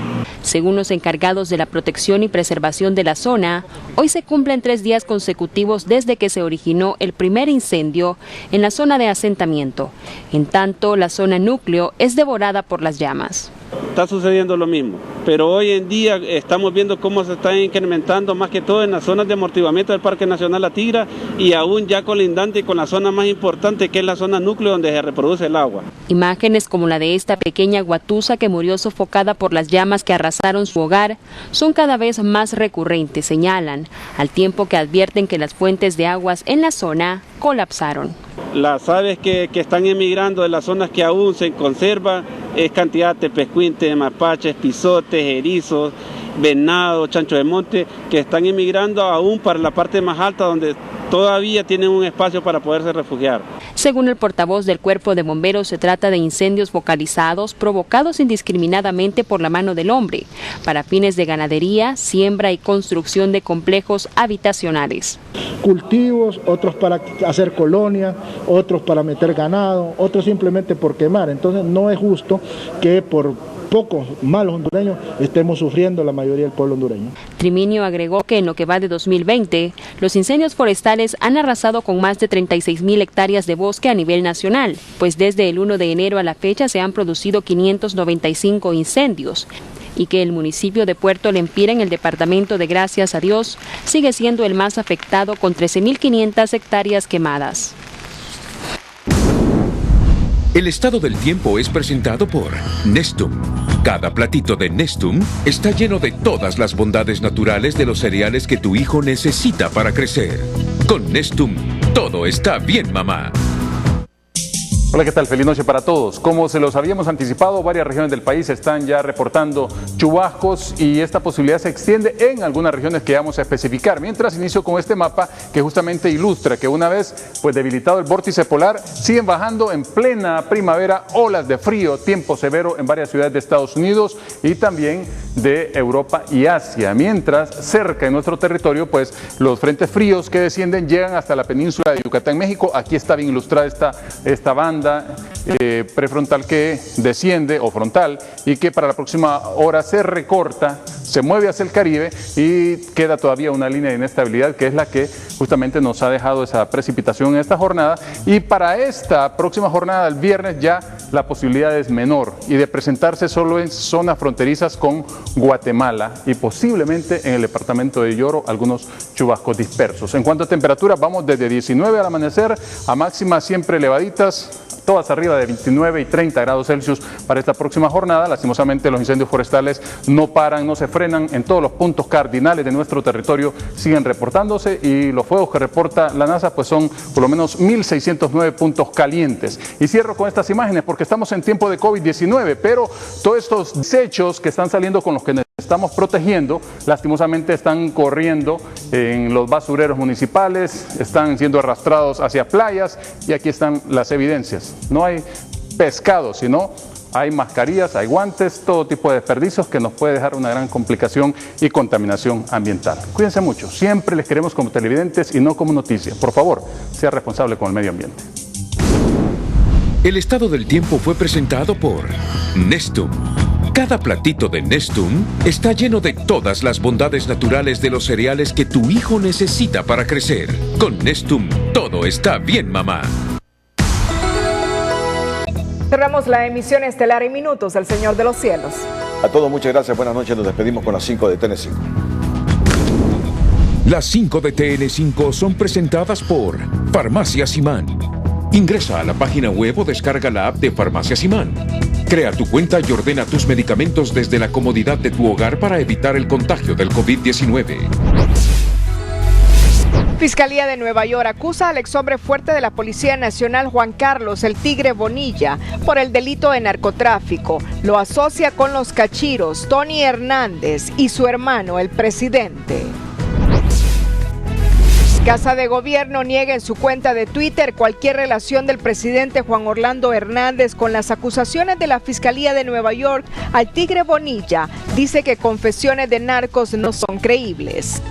Según los encargados de la protección y preservación de la zona, hoy se cumplen 3 días consecutivos desde que se originó el primer incendio en la zona de asentamiento. En tanto, la zona núcleo es devorada por las llamas. Está sucediendo lo mismo, pero hoy en día estamos viendo cómo se está incrementando más que todo en las zonas de amortiguamiento del Parque Nacional La Tigra y aún ya colindante con la zona más importante que es la zona núcleo donde se reproduce el agua. Imágenes como la de esta pequeña guatusa que murió sofocada por las llamas que arrasaron su hogar son cada vez más recurrentes, señalan, al tiempo que advierten que las fuentes de aguas en la zona colapsaron. Las aves que están emigrando de las zonas que aún se conservan es cantidad de pescuintes, mapaches, pisotes, erizos, venados, chanchos de monte, que están emigrando aún para la parte más alta donde todavía tienen un espacio para poderse refugiar. Según el portavoz del Cuerpo de Bomberos, se trata de incendios focalizados provocados indiscriminadamente por la mano del hombre, para fines de ganadería, siembra y construcción de complejos habitacionales. Cultivos, otros para hacer colonia, otros para meter ganado, otros simplemente por quemar. Entonces no es justo que por pocos malos hondureños estemos sufriendo la mayoría del pueblo hondureño. Triminio agregó que en lo que va de 2020, los incendios forestales han arrasado con más de 36,000 hectáreas de bosque a nivel nacional, pues desde el 1 de enero a la fecha se han producido 595 incendios, y que el municipio de Puerto Lempira, en el departamento de Gracias a Dios, sigue siendo el más afectado con 13,500 hectáreas quemadas. El estado del tiempo es presentado por Nestum. Cada platito de Nestum está lleno de todas las bondades naturales de los cereales que tu hijo necesita para crecer. Con Nestum, todo está bien, mamá. Hola, ¿qué tal? Feliz noche para todos. Como se los habíamos anticipado, varias regiones del país están ya reportando chubascos y esta posibilidad se extiende en algunas regiones que vamos a especificar. Mientras inicio con este mapa que justamente ilustra que una vez debilitado el vórtice polar, siguen bajando en plena primavera olas de frío, tiempo severo en varias ciudades de Estados Unidos y también de Europa y Asia. Mientras cerca de nuestro territorio, los frentes fríos que descienden llegan hasta la península de Yucatán, México. Aquí está bien ilustrada esta banda prefrontal que desciende o frontal y que para la próxima hora se recorta, se mueve hacia el Caribe y queda todavía una línea de inestabilidad que es la que justamente nos ha dejado esa precipitación en esta jornada, y para esta próxima jornada del viernes ya la posibilidad es menor y de presentarse solo en zonas fronterizas con Guatemala y posiblemente en el departamento de Lloro algunos chubascos dispersos. En cuanto a temperatura, vamos desde 19 al amanecer a máximas siempre elevaditas, todas arriba de 29 y 30 grados Celsius para esta próxima jornada. Lastimosamente los incendios forestales no paran, no se frenan en todos los puntos cardinales de nuestro territorio, siguen reportándose y los fuegos que reporta la NASA son por lo menos 1.609 puntos calientes. Y cierro con estas imágenes porque estamos en tiempo de COVID-19, pero todos estos desechos que están saliendo con los que estamos protegiendo, lastimosamente están corriendo en los basureros municipales, están siendo arrastrados hacia playas y aquí están las evidencias. No hay pescado, sino hay mascarillas, hay guantes, todo tipo de desperdicios que nos puede dejar una gran complicación y contaminación ambiental. Cuídense mucho, siempre les queremos como televidentes y no como noticia. Por favor, sea responsable con el medio ambiente. El estado del tiempo fue presentado por Nestum. Cada platito de Nestum está lleno de todas las bondades naturales de los cereales que tu hijo necesita para crecer. Con Nestum, todo está bien, mamá. Cerramos la emisión estelar en minutos, el Señor de los Cielos. A todos muchas gracias, buenas noches, nos despedimos con las 5 de TN5. Las 5 de TN5 son presentadas por Farmacias Simán. Ingresa a la página web o descarga la app de Farmacias Simán. Crea tu cuenta y ordena tus medicamentos desde la comodidad de tu hogar para evitar el contagio del COVID-19. Fiscalía de Nueva York acusa al exhombre fuerte de la Policía Nacional Juan Carlos el Tigre Bonilla por el delito de narcotráfico. Lo asocia con los cachiros Tony Hernández y su hermano, el presidente. Casa de Gobierno niega en su cuenta de Twitter cualquier relación del presidente Juan Orlando Hernández con las acusaciones de la Fiscalía de Nueva York al Tigre Bonilla. Dice que confesiones de narcos no son creíbles.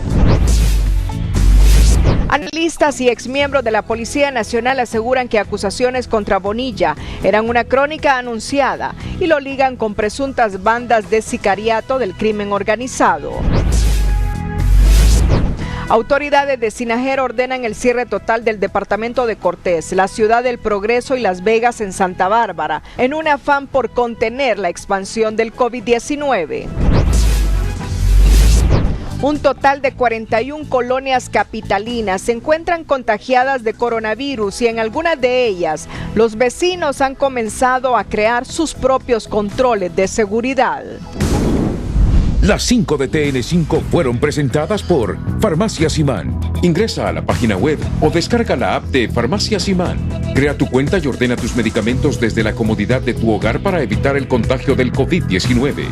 Analistas y exmiembros de la Policía Nacional aseguran que acusaciones contra Bonilla eran una crónica anunciada y lo ligan con presuntas bandas de sicariato del crimen organizado. Autoridades de Sinajero ordenan el cierre total del departamento de Cortés, la Ciudad del Progreso y Las Vegas en Santa Bárbara, en un afán por contener la expansión del COVID-19. Un total de 41 colonias capitalinas se encuentran contagiadas de coronavirus y en algunas de ellas los vecinos han comenzado a crear sus propios controles de seguridad. Las 5 de TN5 fueron presentadas por Farmacias Imán. Ingresa a la página web o descarga la app de Farmacias Imán. Crea tu cuenta y ordena tus medicamentos desde la comodidad de tu hogar para evitar el contagio del COVID-19.